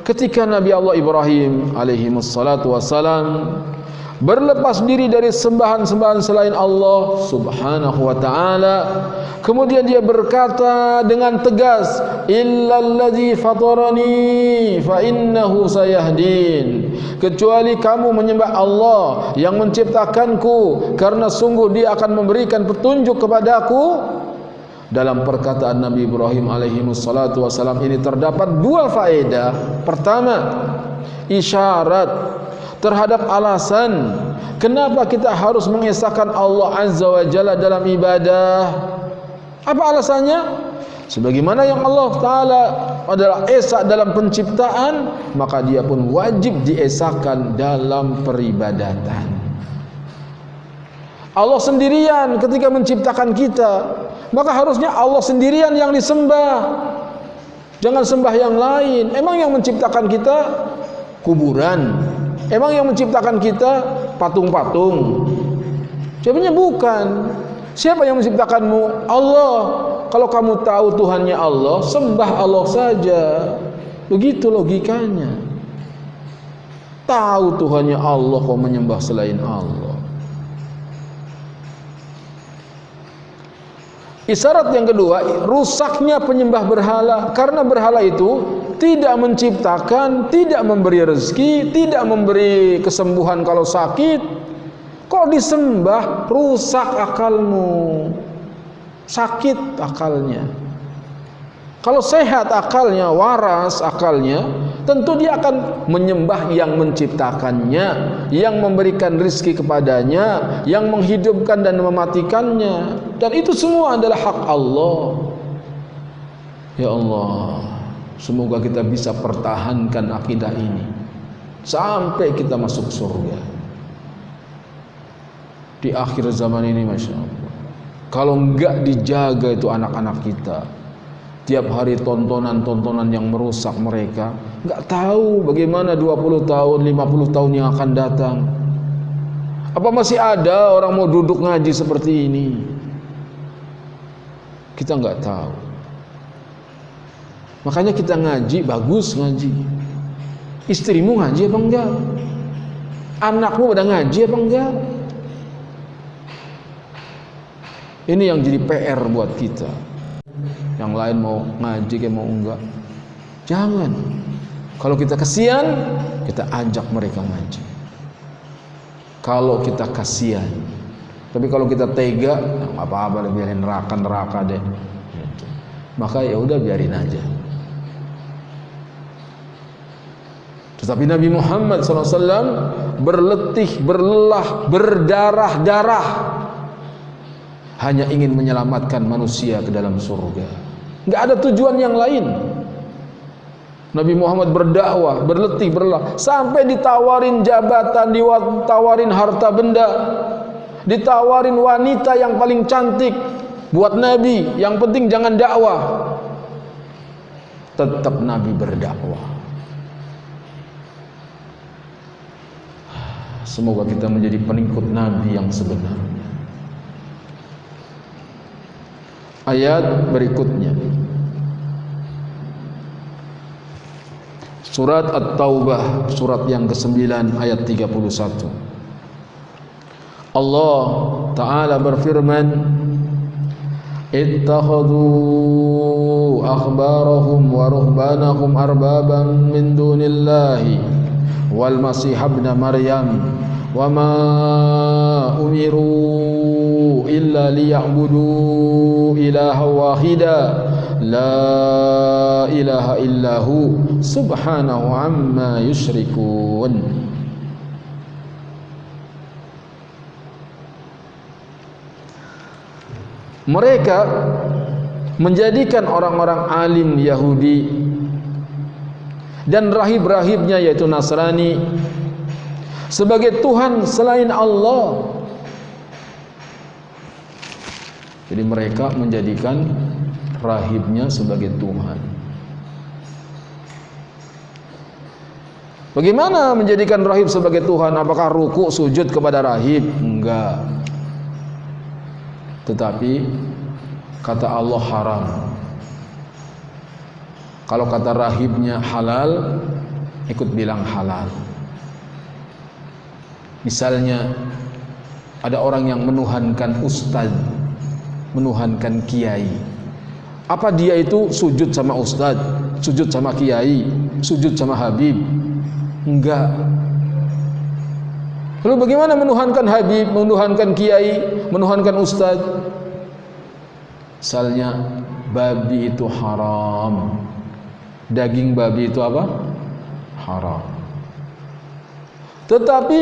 ketika Nabi Allah Ibrahim alaihi wassalatu wassalam berlepas diri dari sembahan-sembahan selain Allah Subhanahu wa ta'ala. Kemudian dia berkata dengan tegas, illallazi fatarani fa innahu sayahdin, kecuali kamu menyembah Allah yang menciptakanku, karena sungguh dia akan memberikan petunjuk kepadaku. Dalam perkataan Nabi Ibrahim alaihi wassalatu wassalam ini terdapat dua faedah. Pertama, isyarat terhadap alasan kenapa kita harus mengesahkan Allah Azza wa Jalla dalam ibadah. Apa alasannya? Sebagaimana yang Allah Ta'ala adalah esa dalam penciptaan, maka dia pun wajib diesahkan dalam peribadatan. Allah sendirian ketika menciptakan kita, maka harusnya Allah sendirian yang disembah, jangan sembah yang lain. Emang yang menciptakan kita kuburan? Emang yang menciptakan kita patung-patung? Jawabannya bukan. Siapa yang menciptakanmu? Allah. Kalau kamu tahu Tuhannya Allah, sembah Allah saja. Begitu logikanya. Tahu Tuhannya Allah, kau menyembah selain Allah. Isyarat yang kedua, rusaknya penyembah berhala. Karena berhala itu tidak menciptakan, tidak memberi rezeki, tidak memberi kesembuhan kalau sakit. Kalau disembah, rusak akalmu, sakit akalnya. Kalau sehat akalnya, waras akalnya, tentu dia akan menyembah yang menciptakannya, yang memberikan rezeki kepadanya, yang menghidupkan dan mematikannya. Dan itu semua adalah hak Allah. Ya Allah, semoga kita bisa pertahankan akidah ini sampai kita masuk surga. Di akhir zaman ini, Masya Allah, kalau enggak dijaga itu anak-anak kita, tiap hari tontonan-tontonan yang merusak mereka, enggak tahu bagaimana 20 tahun, 50 tahun yang akan datang. Apa masih ada orang mau duduk ngaji seperti ini? Kita enggak tahu. Makanya kita ngaji, bagus ngaji. Istrimu ngaji apa enggak? Anakmu pada ngaji apa enggak? Ini yang jadi PR buat kita. Yang lain mau ngaji kayak mau enggak, jangan. Kalau kita kasihan, kita ajak mereka ngaji. Kalau kita kasihan. Tapi kalau kita tega, nggak apa-apa, biarin neraka deh. Maka ya udah biarin aja. Tetapi Nabi Muhammad SAW berletih, berlelah, berdarah-darah, hanya ingin menyelamatkan manusia ke dalam surga. Enggak ada tujuan yang lain. Nabi Muhammad berdakwah, berletih, berlelah, sampai ditawarin jabatan, ditawarin harta benda, ditawarin wanita yang paling cantik buat Nabi. Yang penting jangan dakwah. Tetap Nabi berdakwah. Semoga kita menjadi pengikut Nabi yang sebenarnya. Ayat berikutnya, surat At-Taubah, surat yang ke-9 ayat 31. Allah Ta'ala berfirman, ittakhadhu akhbarahum wa ruhbanahum arbaban min dunillahi wal masih ibn Maryam wa ma umiru illa liya'budu ilaha wahida la ilaha illahu subhanahu amma yusyrikun. Mereka menjadikan orang-orang alim Yahudi dan rahib-rahibnya yaitu Nasrani sebagai Tuhan selain Allah. Jadi mereka menjadikan rahibnya sebagai Tuhan. Bagaimana menjadikan rahib sebagai Tuhan? Apakah ruku sujud kepada rahib? Enggak. Tetapi kata Allah haram. Kalau kata rahibnya halal, ikut bilang halal. Misalnya ada orang yang menuhankan ustaz, menuhankan kiai. Apa dia itu sujud sama ustaz, sujud sama kiai, sujud sama habib? Enggak. Lalu bagaimana menuhankan habib, menuhankan kiai, menuhankan ustaz? Misalnya babi itu haram, daging babi itu apa? Haram. Tetapi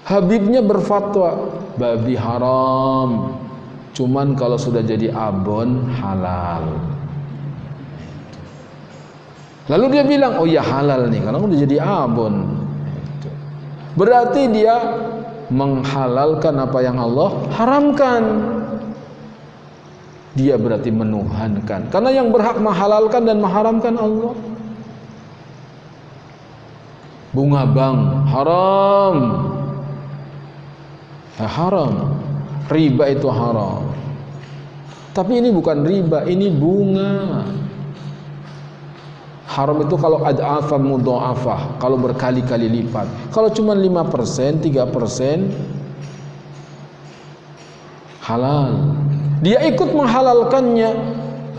habibnya berfatwa babi haram, cuman kalau sudah jadi abon halal. Lalu dia bilang, oh ya halal nih karena udah jadi abon. Berarti dia menghalalkan apa yang Allah haramkan. Dia berarti menuhankan, karena yang berhak menghalalkan dan mengharamkan Allah. Bunga bank haram, haram. Riba itu haram. Tapi ini bukan riba, ini bunga. Haram itu kalau ad'afan mudha'afah, kalau berkali-kali lipat. Kalau cuma 5%, 3% halal. Dia ikut menghalalkannya,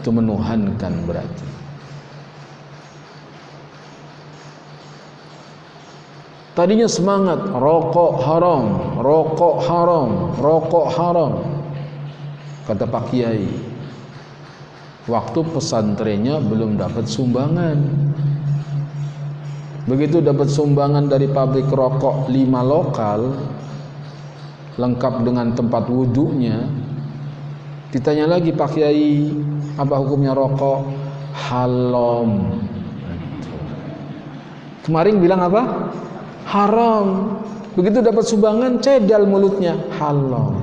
itu menuhankan berarti. Tadinya semangat rokok haram, rokok haram, rokok haram. Kata Pak Kiai, waktu pesantrennya belum dapat sumbangan. Begitu dapat sumbangan dari pabrik rokok 5 lokal, lengkap dengan tempat wudhunya, ditanya lagi Pak Kiai, apa hukumnya rokok? Haram. Kemarin bilang apa? Haram. Begitu dapat sumbangan, cedal mulutnya, haram.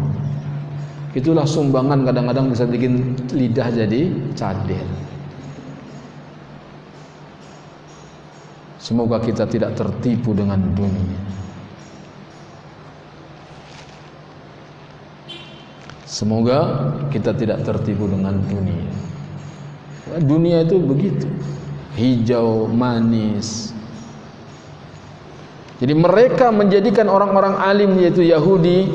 Itulah sumbangan kadang-kadang bisa bikin lidah jadi cadel. Semoga kita tidak tertipu dengan dunia. Semoga kita tidak tertipu dengan dunia. Dunia itu begitu, hijau manis. Jadi mereka menjadikan orang-orang alim yaitu Yahudi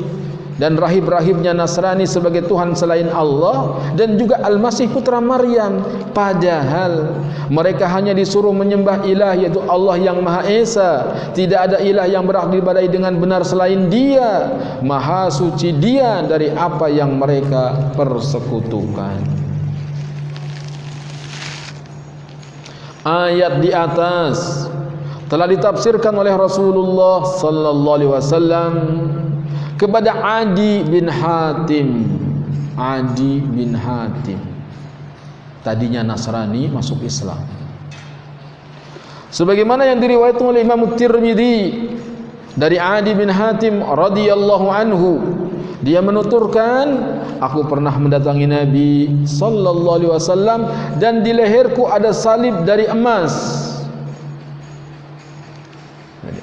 dan rahib-rahibnya Nasrani sebagai Tuhan selain Allah, dan juga Al-Masih putra Maryam. Padahal mereka hanya disuruh menyembah ilah yaitu Allah yang Maha Esa. Tidak ada ilah yang berhak diibadahi dengan benar selain Dia. Maha suci Dia dari apa yang mereka persekutukan. Ayat di atas telah ditafsirkan oleh Rasulullah sallallahu alaihi wasallam kepada Adi bin Hatim. Adi bin Hatim tadinya Nasrani, masuk Islam. Sebagaimana yang diriwayatkan oleh Imam Tirmidzi dari Adi bin Hatim radhiyallahu anhu, dia menuturkan, aku pernah mendatangi Nabi sallallahu alaihi wasallam dan di leherku ada salib dari emas.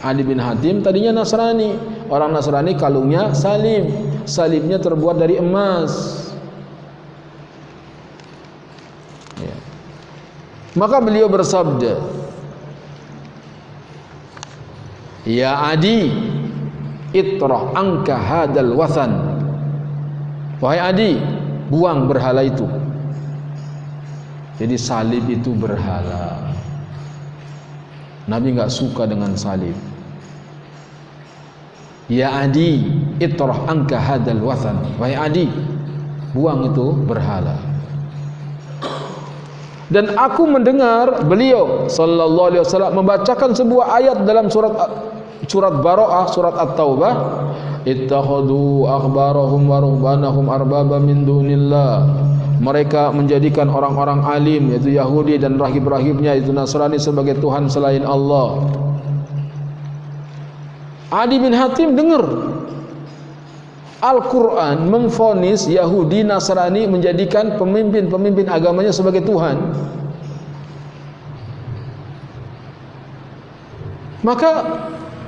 Adi bin Hatim tadinya Nasrani. Orang Nasrani kalungnya salib, salibnya terbuat dari emas. Ya. Maka beliau bersabda, ya Adi, itrah angka hadal wathan. Wahai Adi, buang berhala itu. Jadi salib itu berhala. Nabi enggak suka dengan salib. Ya Adi, itrah angka hadal wathan. Wahai Adi, buang itu berhala. Dan aku mendengar beliau sallallahu alaihi wasallam membacakan sebuah ayat dalam surat Bara'ah, surat At-Taubah, ittakhadhu akhbarahum wa ruhbanahum arbaba min dunillah. Mereka menjadikan orang-orang alim yaitu Yahudi dan rahib-rahibnya yaitu Nasrani sebagai Tuhan selain Allah. Adi bin Hatim dengar Al-Quran memvonis Yahudi Nasrani menjadikan pemimpin-pemimpin agamanya sebagai Tuhan. Maka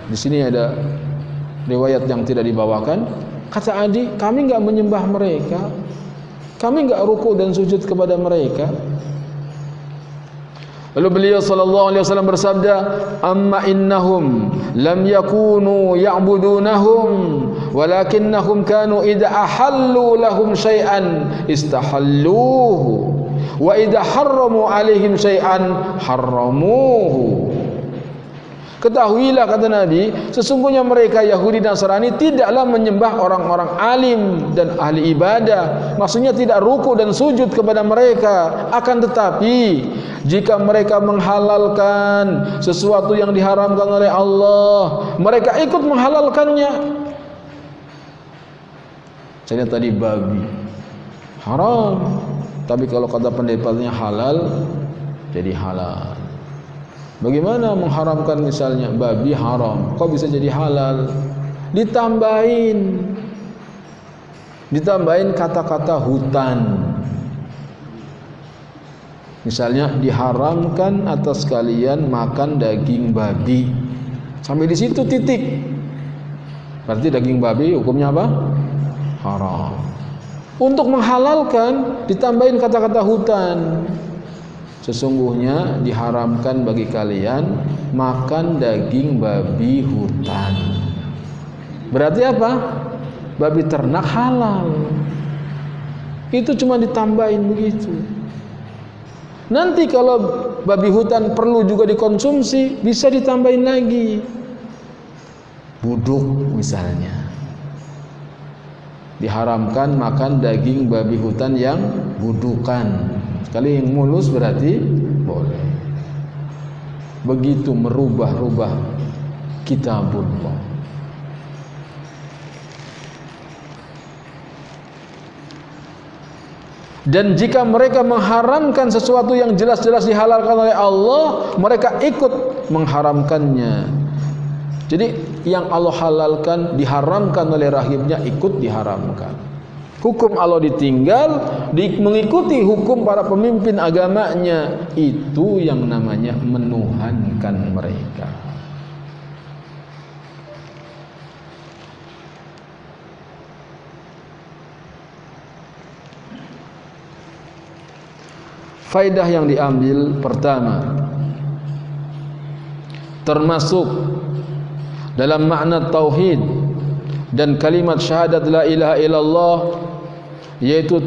di sini ada riwayat yang tidak dibawakan. Kata Adi, kami enggak menyembah mereka, kami enggak ruku dan sujud kepada mereka. Lalu beliau sallallahu alaihi wasallam bersabda, "Amma innahum lam yakunu ya'budunahum, walakinnahum kanu idza ahallu lahum syai'an istahalluhu, wa idza harramu alaihim syai'an harramuhu." Ketahuilah, kata Nabi, sesungguhnya mereka Yahudi dan Nasrani tidaklah menyembah orang-orang alim dan ahli ibadah. Maksudnya tidak ruku dan sujud kepada mereka. Akan tetapi jika mereka menghalalkan sesuatu yang diharamkan oleh Allah, mereka ikut menghalalkannya. Saya tadi babi haram, tapi kalau kata pendapatnya halal, jadi halal. Bagaimana mengharamkan misalnya babi haram, kok bisa jadi halal? Ditambahin kata-kata hutan. Misalnya diharamkan atas kalian makan daging babi. Sampai di situ titik. Berarti daging babi hukumnya apa? Haram. Untuk menghalalkan ditambahin kata-kata hutan. Sesungguhnya diharamkan bagi kalian makan daging babi hutan. Berarti apa? Babi ternak halal. Itu cuma ditambahin begitu. Nanti kalau babi hutan perlu juga dikonsumsi, bisa ditambahin lagi. Buduk misalnya, diharamkan makan daging babi hutan yang budukan. Sekali yang mulus berarti boleh. Begitu merubah-rubah kitabullah. Dan jika mereka mengharamkan sesuatu yang jelas-jelas dihalalkan oleh Allah, mereka ikut mengharamkannya. Jadi yang Allah halalkan diharamkan oleh rahimnya, ikut diharamkan. Hukum Allah ditinggal, mengikuti hukum para pemimpin agamanya. Itu yang namanya menuhankan mereka. Faidah yang diambil pertama, termasuk dalam makna tauhid dan kalimat syahadat la ilaha illallah, yaitu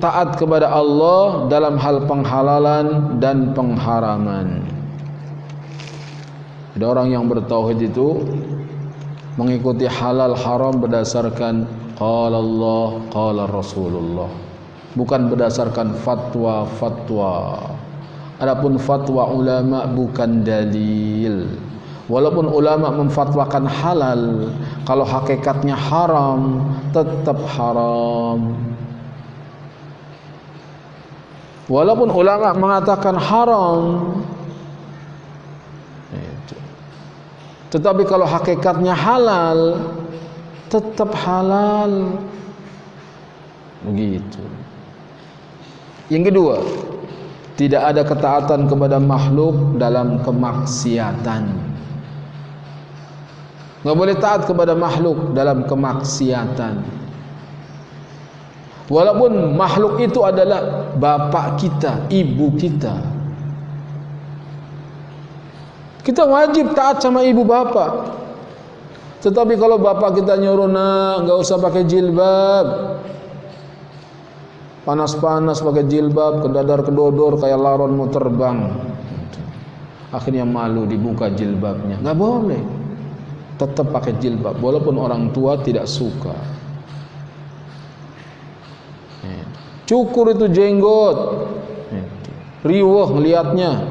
taat kepada Allah dalam hal penghalalan dan pengharaman. Ada orang yang bertauhid itu mengikuti halal haram berdasarkan qala Allah, qala Rasulullah, bukan berdasarkan fatwa-fatwa. Adapun fatwa ulama bukan dalil. Walaupun ulama memfatwakan halal, kalau hakikatnya haram, tetap haram. Walaupun ulama mengatakan haram, tetapi kalau hakikatnya halal, tetap halal. Begitu. Yang kedua, tidak ada ketaatan kepada makhluk dalam kemaksiatan. Nggak boleh taat kepada makhluk dalam kemaksiatan. Walaupun makhluk itu adalah bapak kita, ibu kita, kita wajib taat sama ibu bapak. Tetapi kalau bapak kita nyuruh, nah nggak usah pakai jilbab, panas-panas pakai jilbab, kedadar kedodor kayak laron mau terbang, akhirnya malu dibuka jilbabnya. Nggak boleh, tetap pakai jilbab walaupun orang tua tidak suka. Cukur itu jenggot, riweh ngelihatnya.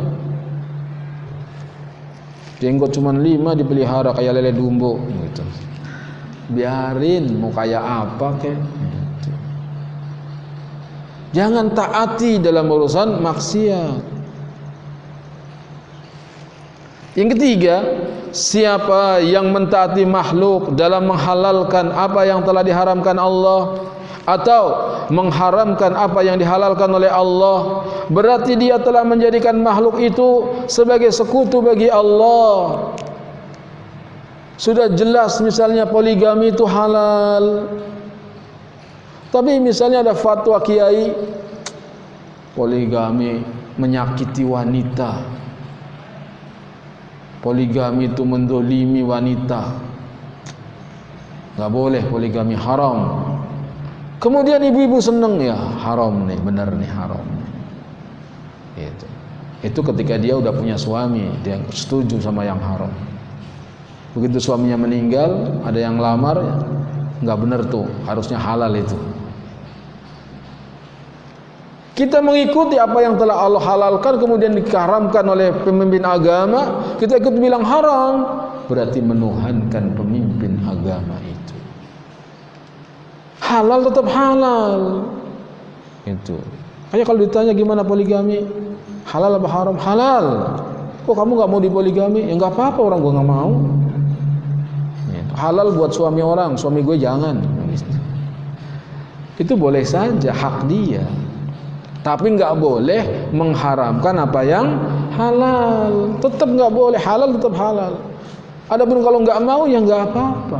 Jenggot cuma 5 dipelihara kayak lele dumbo gitu. Biarin mau kayak apa kek gitu. Jangan taati dalam urusan maksiat. Yang ketiga, siapa yang mentaati makhluk dalam menghalalkan apa yang telah diharamkan Allah atau mengharamkan apa yang dihalalkan oleh Allah, berarti dia telah menjadikan makhluk itu sebagai sekutu bagi Allah. Sudah jelas misalnya poligami itu halal, tapi misalnya ada fatwa kiai, poligami menyakiti wanita, poligami itu mendolimi wanita, nggak boleh, poligami haram. Kemudian ibu-ibu seneng, ya haram nih, benar nih, haram nih. Itu ketika dia udah punya suami, dia setuju sama yang haram. Begitu suaminya meninggal, ada yang lamar, nggak benar tuh, harusnya halal itu. Kita mengikuti apa yang telah Allah halalkan kemudian diharamkan oleh pemimpin agama, kita ikut bilang haram, berarti menuhankan pemimpin agama itu. Halal tetap halal. Itu. Kayak kalau ditanya gimana poligami, halal apa haram? Halal. Kok kamu nggak mau dipoligami? Ya nggak apa-apa, orang gue nggak mau. Halal buat suami orang, suami gue jangan. Itu boleh saja, hak dia. Tapi nggak boleh mengharamkan apa yang halal. Tetap nggak boleh, halal tetap halal. Adapun kalau nggak mau, ya nggak apa-apa.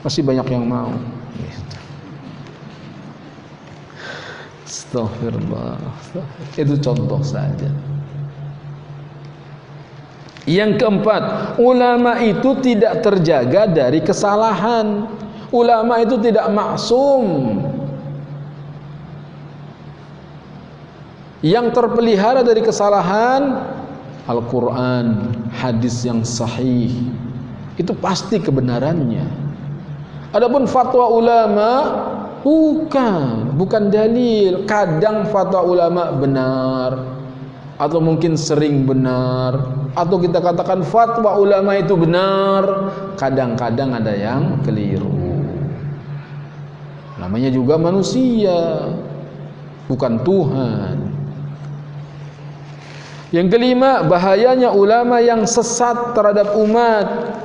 Masih banyak yang mau. Astagfirullah. Itu contoh saja. Yang keempat, ulama itu tidak terjaga dari kesalahan. Ulama itu tidak maksum. Yang terpelihara dari kesalahan Al-Quran, hadis yang sahih, itu pasti kebenarannya. Adapun fatwa ulama bukan dalil. Kadang fatwa ulama benar, atau mungkin sering benar, atau kita katakan fatwa ulama itu benar, kadang-kadang ada yang keliru. Namanya juga manusia, bukan Tuhan. Yang kelima, bahayanya ulama yang sesat terhadap umat.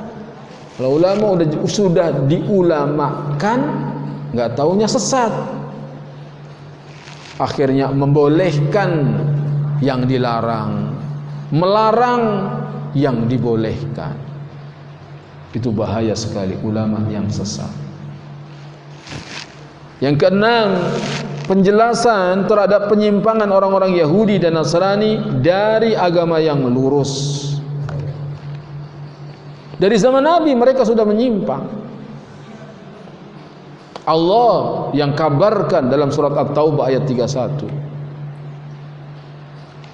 Kalau ulama sudah diulamakan, nggak taunya sesat, akhirnya membolehkan yang dilarang, melarang yang dibolehkan. Itu bahaya sekali ulama yang sesat. Yang keenam, penjelasan terhadap penyimpangan orang-orang Yahudi dan Nasrani dari agama yang lurus. Dari zaman Nabi mereka sudah menyimpang. Allah yang kabarkan dalam surat At-Taubah ayat 31.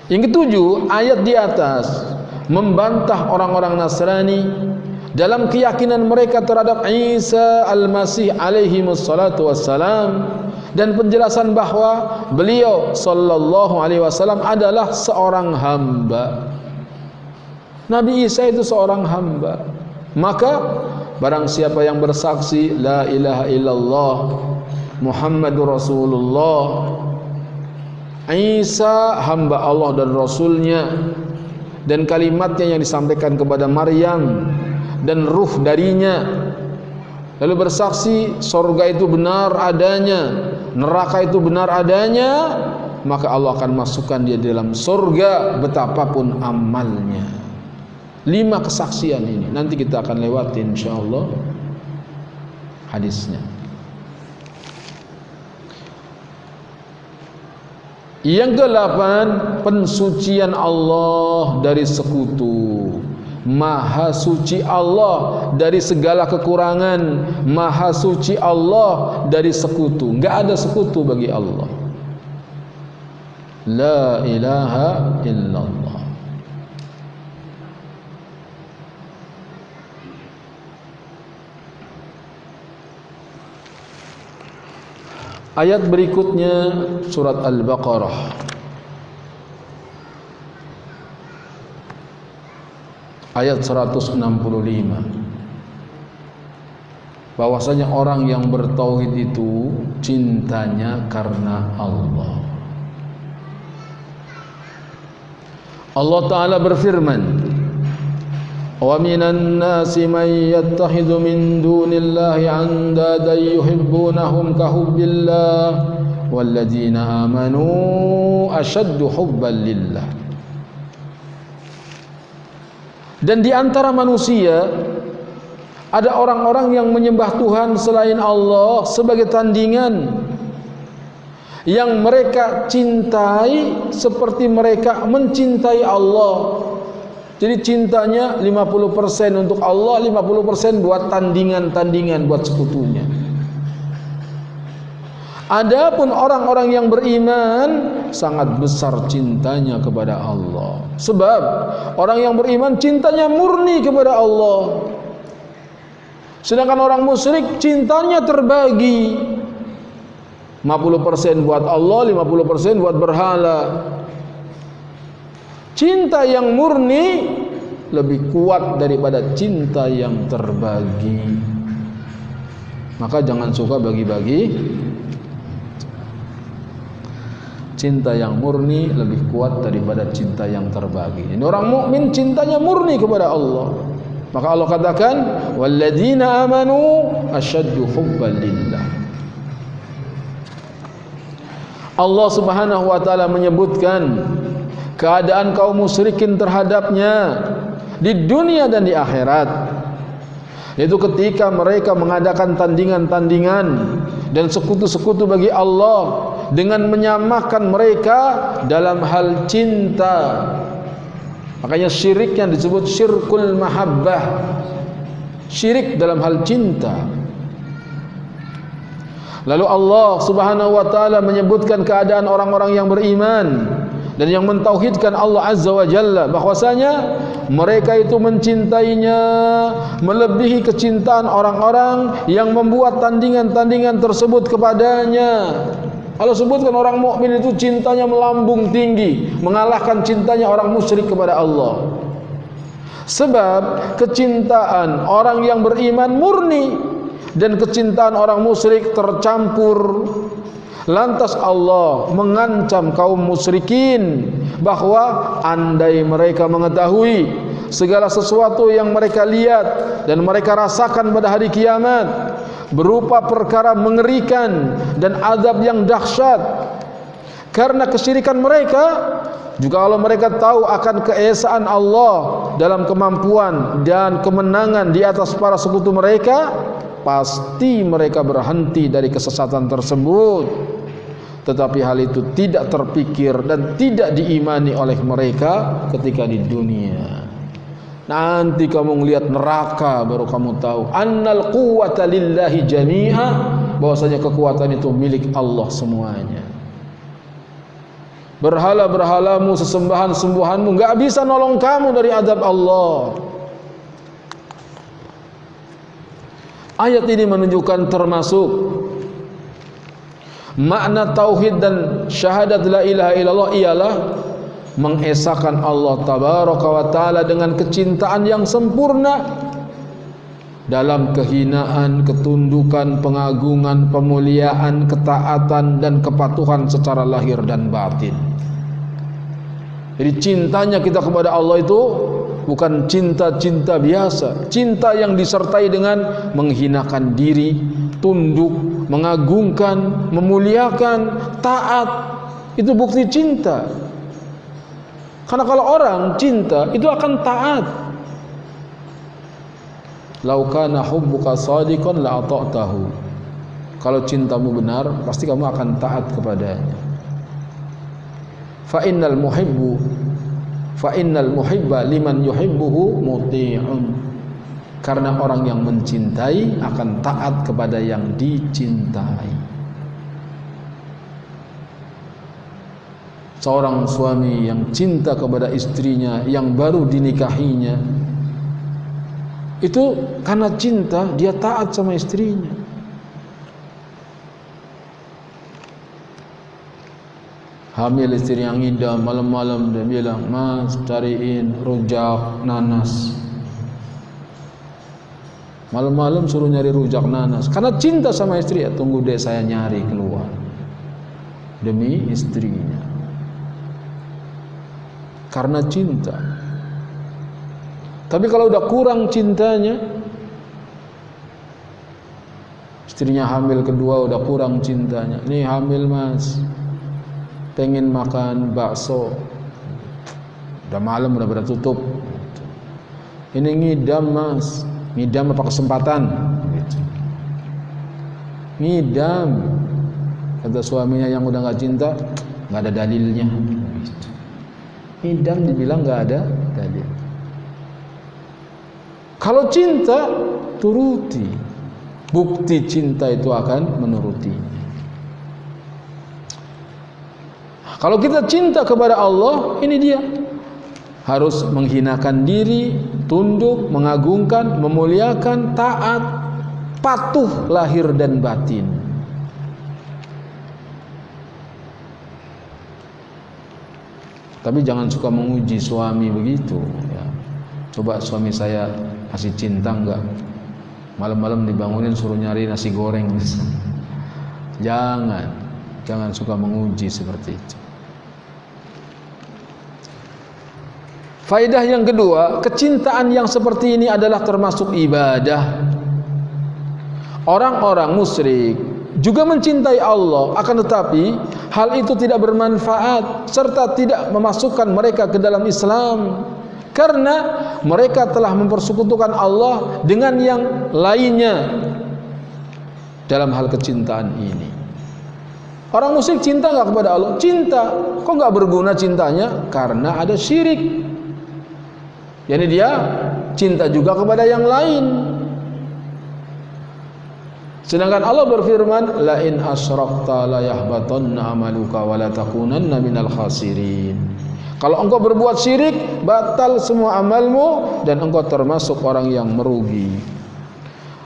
Yang ketujuh, ayat di atas membantah orang-orang Nasrani dalam keyakinan mereka terhadap Isa Al-Masih alaihi wassalatu wassalam, dan penjelasan bahwa beliau sallallahu alaihi wasallam adalah seorang hamba. Nabi Isa itu seorang hamba. Maka barang siapa yang bersaksi la ilaha illallah Muhammadur Rasulullah, Isa hamba Allah dan Rasulnya, dan kalimatnya yang disampaikan kepada Maryam dan ruh darinya, lalu bersaksi surga itu benar adanya, neraka itu benar adanya, maka Allah akan masukkan dia dalam surga betapapun amalnya. 5 kesaksian ini nanti kita akan lewati insyaallah hadisnya. Yang ke-8, pensucian Allah dari sekutu. Maha suci Allah dari segala kekurangan, maha suci Allah dari sekutu. Enggak ada sekutu bagi Allah. La ilaha illallah. Ayat berikutnya surat Al-Baqarah ayat 165, bahwasanya orang yang bertauhid itu cintanya karena Allah. Allah Ta'ala berfirman, wa minan nasi man yattakhidhu min dunillahi andadan yuhibbunahum ka hubbillah walladzina amanu ashaddu hubban lillah. Dan di antara manusia ada orang-orang yang menyembah Tuhan selain Allah sebagai tandingan, yang mereka cintai seperti mereka mencintai Allah. Jadi cintanya 50% untuk Allah, 50% buat tandingan-tandingan, buat sekutunya. Adapun orang-orang yang beriman sangat besar cintanya kepada Allah. Sebab orang yang beriman cintanya murni kepada Allah. Sedangkan orang musyrik cintanya terbagi. 50% buat Allah, 50% buat berhala. Cinta yang murni lebih kuat daripada cinta yang terbagi. Maka jangan suka bagi-bagi. Cinta yang murni lebih kuat daripada cinta yang terbagi. Ini orang mukmin cintanya murni kepada Allah. Maka Allah katakan, walladzina amanu asyaddu hubban lillah. Allah Subhanahu wa taala menyebutkan keadaan kaum musyrikin terhadapnya di dunia dan di akhirat. Yaitu ketika mereka mengadakan tandingan-tandingan dan sekutu-sekutu bagi Allah dengan menyamakan mereka dalam hal cinta. Makanya syirik yang disebut syirkul mahabbah, syirik dalam hal cinta. Lalu Allah Subhanahu wa taala menyebutkan keadaan orang-orang yang beriman dan yang mentauhidkan Allah Azza wa Jalla, bahwasanya mereka itu mencintainya melebihi kecintaan orang-orang yang membuat tandingan-tandingan tersebut kepadanya. Allah sebutkan orang mukmin itu cintanya melambung tinggi, mengalahkan cintanya orang musyrik kepada Allah. Sebab kecintaan orang yang beriman murni dan kecintaan orang musyrik tercampur. Lantas Allah mengancam kaum musyrikin bahwa andai mereka mengetahui segala sesuatu yang mereka lihat dan mereka rasakan pada hari kiamat berupa perkara mengerikan dan azab yang dahsyat karena kesyirikan mereka, juga kalau mereka tahu akan keesaan Allah dalam kemampuan dan kemenangan di atas para sekutu mereka, pasti mereka berhenti dari kesesatan tersebut. Tetapi hal itu tidak terpikir dan tidak diimani oleh mereka ketika di dunia. Nanti kamu melihat neraka baru kamu tahu annal quwwata lillahi jami'a, bahwasanya kekuatan itu milik Allah semuanya. Berhala-berhalamu, sesembahan-sembahanmu enggak bisa nolong kamu dari azab Allah. Ayat ini menunjukkan termasuk makna tauhid dan syahadat la ilaha illallah ialah mengesahkan Allah tabaraka wa taala dengan kecintaan yang sempurna dalam kehinaan, ketundukan, pengagungan, pemuliaan, ketaatan dan kepatuhan secara lahir dan batin. Jadi cintanya kita kepada Allah itu bukan cinta-cinta biasa, cinta yang disertai dengan menghinakan diri, tunduk, mengagungkan, memuliakan, taat. Itu bukti cinta. Karena kalau orang cinta itu akan taat. Lau kana hubbuka shadiqan la ata'tahu. Kalau cintamu benar, pasti kamu akan taat kepadanya. Fa innal muhibba liman yuhibbuhu muti'un. Karena orang yang mencintai akan taat kepada yang dicintai. Seorang suami yang cinta kepada istrinya yang baru dinikahinya, itu karena cinta dia taat sama istrinya. Hamil istri yang idam, malam-malam dia bilang, "Mas, cariin rujak nanas." Malam-malam suruh nyari rujak nanas. Karena cinta sama istri, ya tunggu deh saya nyari keluar. Demi istrinya. Karena cinta. Tapi kalau udah kurang cintanya, istrinya hamil kedua udah kurang cintanya. Nih hamil mas, pengen makan bakso. Udah malam, udah pada tutup. Ini ngidam mas. Ngidam apa kesempatan? Gitu. Ngidam. Kata suaminya yang udah nggak cinta, nggak ada dalilnya. Idam dibilang nggak ada dalil. Kalau cinta, turuti. Bukti cinta itu akan menuruti. Kalau kita cinta kepada Allah, ini dia. Harus menghinakan diri, tunduk, mengagungkan, memuliakan, taat, patuh lahir dan batin. Tapi jangan suka menguji suami begitu ya. Coba suami saya masih cinta enggak? Malam-malam dibangunin suruh nyari nasi goreng. Jangan suka menguji seperti itu. Faedah yang kedua, kecintaan yang seperti ini adalah termasuk ibadah. Orang-orang musyrik juga mencintai Allah, akan tetapi hal itu tidak bermanfaat serta tidak memasukkan mereka ke dalam Islam, karena mereka telah mempersekutukan Allah dengan yang lainnya dalam hal kecintaan ini. Orang musyrik cinta nggak kepada Allah? Cinta. Kok nggak berguna cintanya? Karena ada syirik. Yani dia cinta juga kepada yang lain. Sedangkan Allah berfirman, la in asyrakta la yahbatanna amaluka wa la takunanna minal khasirin. Kalau engkau berbuat syirik, batal semua amalmu dan engkau termasuk orang yang merugi.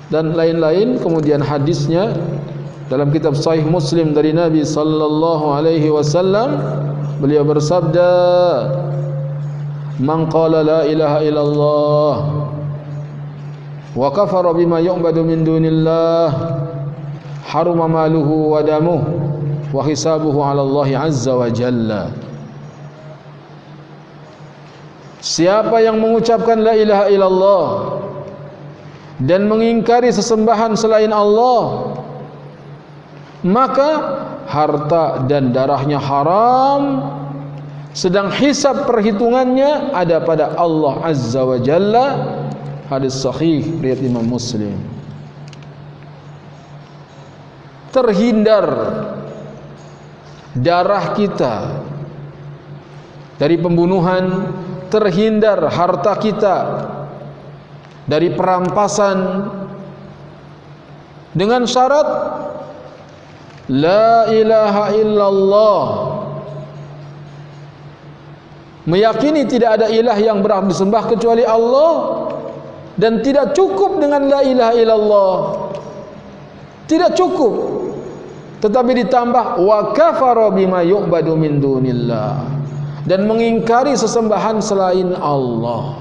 Dan lain-lain. Kemudian hadisnya dalam kitab Sahih Muslim dari Nabi sallallahu alaihi wasallam, beliau bersabda, man qala la ilaha illallah wa kafara bima yu'badu min dunillah haruma maluhu wa damuhu wa hisabuhu 'ala Allah azza wa jalla. Siapa yang mengucapkan la ilaha illallah dan mengingkari sesembahan selain Allah, maka harta dan darahnya haram, sedang hisab perhitungannya ada pada Allah azza wa jalla. Hadis sahih riwayat Imam Muslim. Terhindar darah kita dari pembunuhan, terhindar harta kita dari perampasan dengan syarat la ilaha illallah, meyakini tidak ada ilah yang berhak disembah kecuali Allah, dan tidak cukup dengan la ilaha illallah, tidak cukup, tetapi ditambah wa kafara bima yu'badu min dunillah, dan mengingkari sesembahan selain Allah.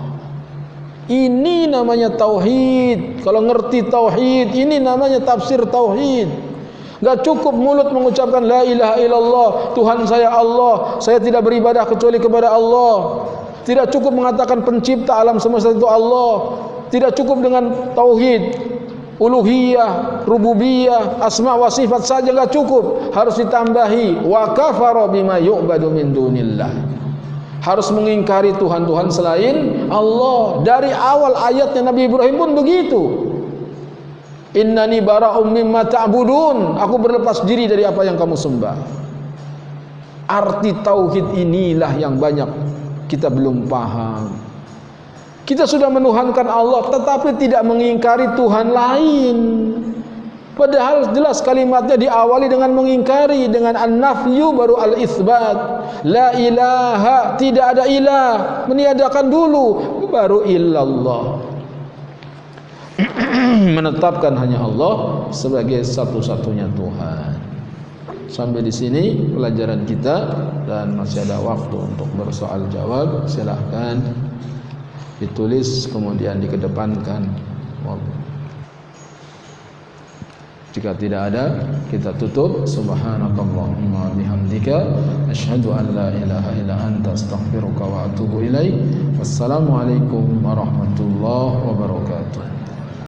Ini namanya tauhid. Kalau ngerti tauhid, ini namanya tafsir tauhid. Gak cukup mulut mengucapkan la ilaha illallah, Tuhan saya Allah, saya tidak beribadah kecuali kepada Allah. Tidak cukup mengatakan pencipta alam semesta itu Allah. Tidak cukup dengan tauhid uluhiyah, rububiyah, asma wa sifat saja gak cukup. Harus ditambahi wa kafara bima yu'badu min dunillah. Harus mengingkari Tuhan-Tuhan selain Allah. Dari awal ayatnya Nabi Ibrahim pun begitu. Innani bara'um mimma ta'budun. Aku berlepas diri dari apa yang kamu sembah. Arti tauhid inilah yang banyak kita belum paham. Kita sudah menuhankan Allah tetapi tidak mengingkari Tuhan lain. Padahal jelas kalimatnya diawali dengan mengingkari, dengan an-nafyu baru al-itsbat. La ilaha, tidak ada ilah, meniadakan dulu, baru illallah. Menetapkan hanya Allah sebagai satu-satunya Tuhan. Sampai di sini pelajaran kita, dan masih ada waktu untuk bersoal jawab. Silahkan ditulis kemudian dikedepankan. Jika tidak ada, kita tutup. Subhanakallahumma bihamdika asyhadu an la ilaha illa anta astaghfiruka wa atubu ilaik. Wassalamualaikum warahmatullahi wabarakatuh.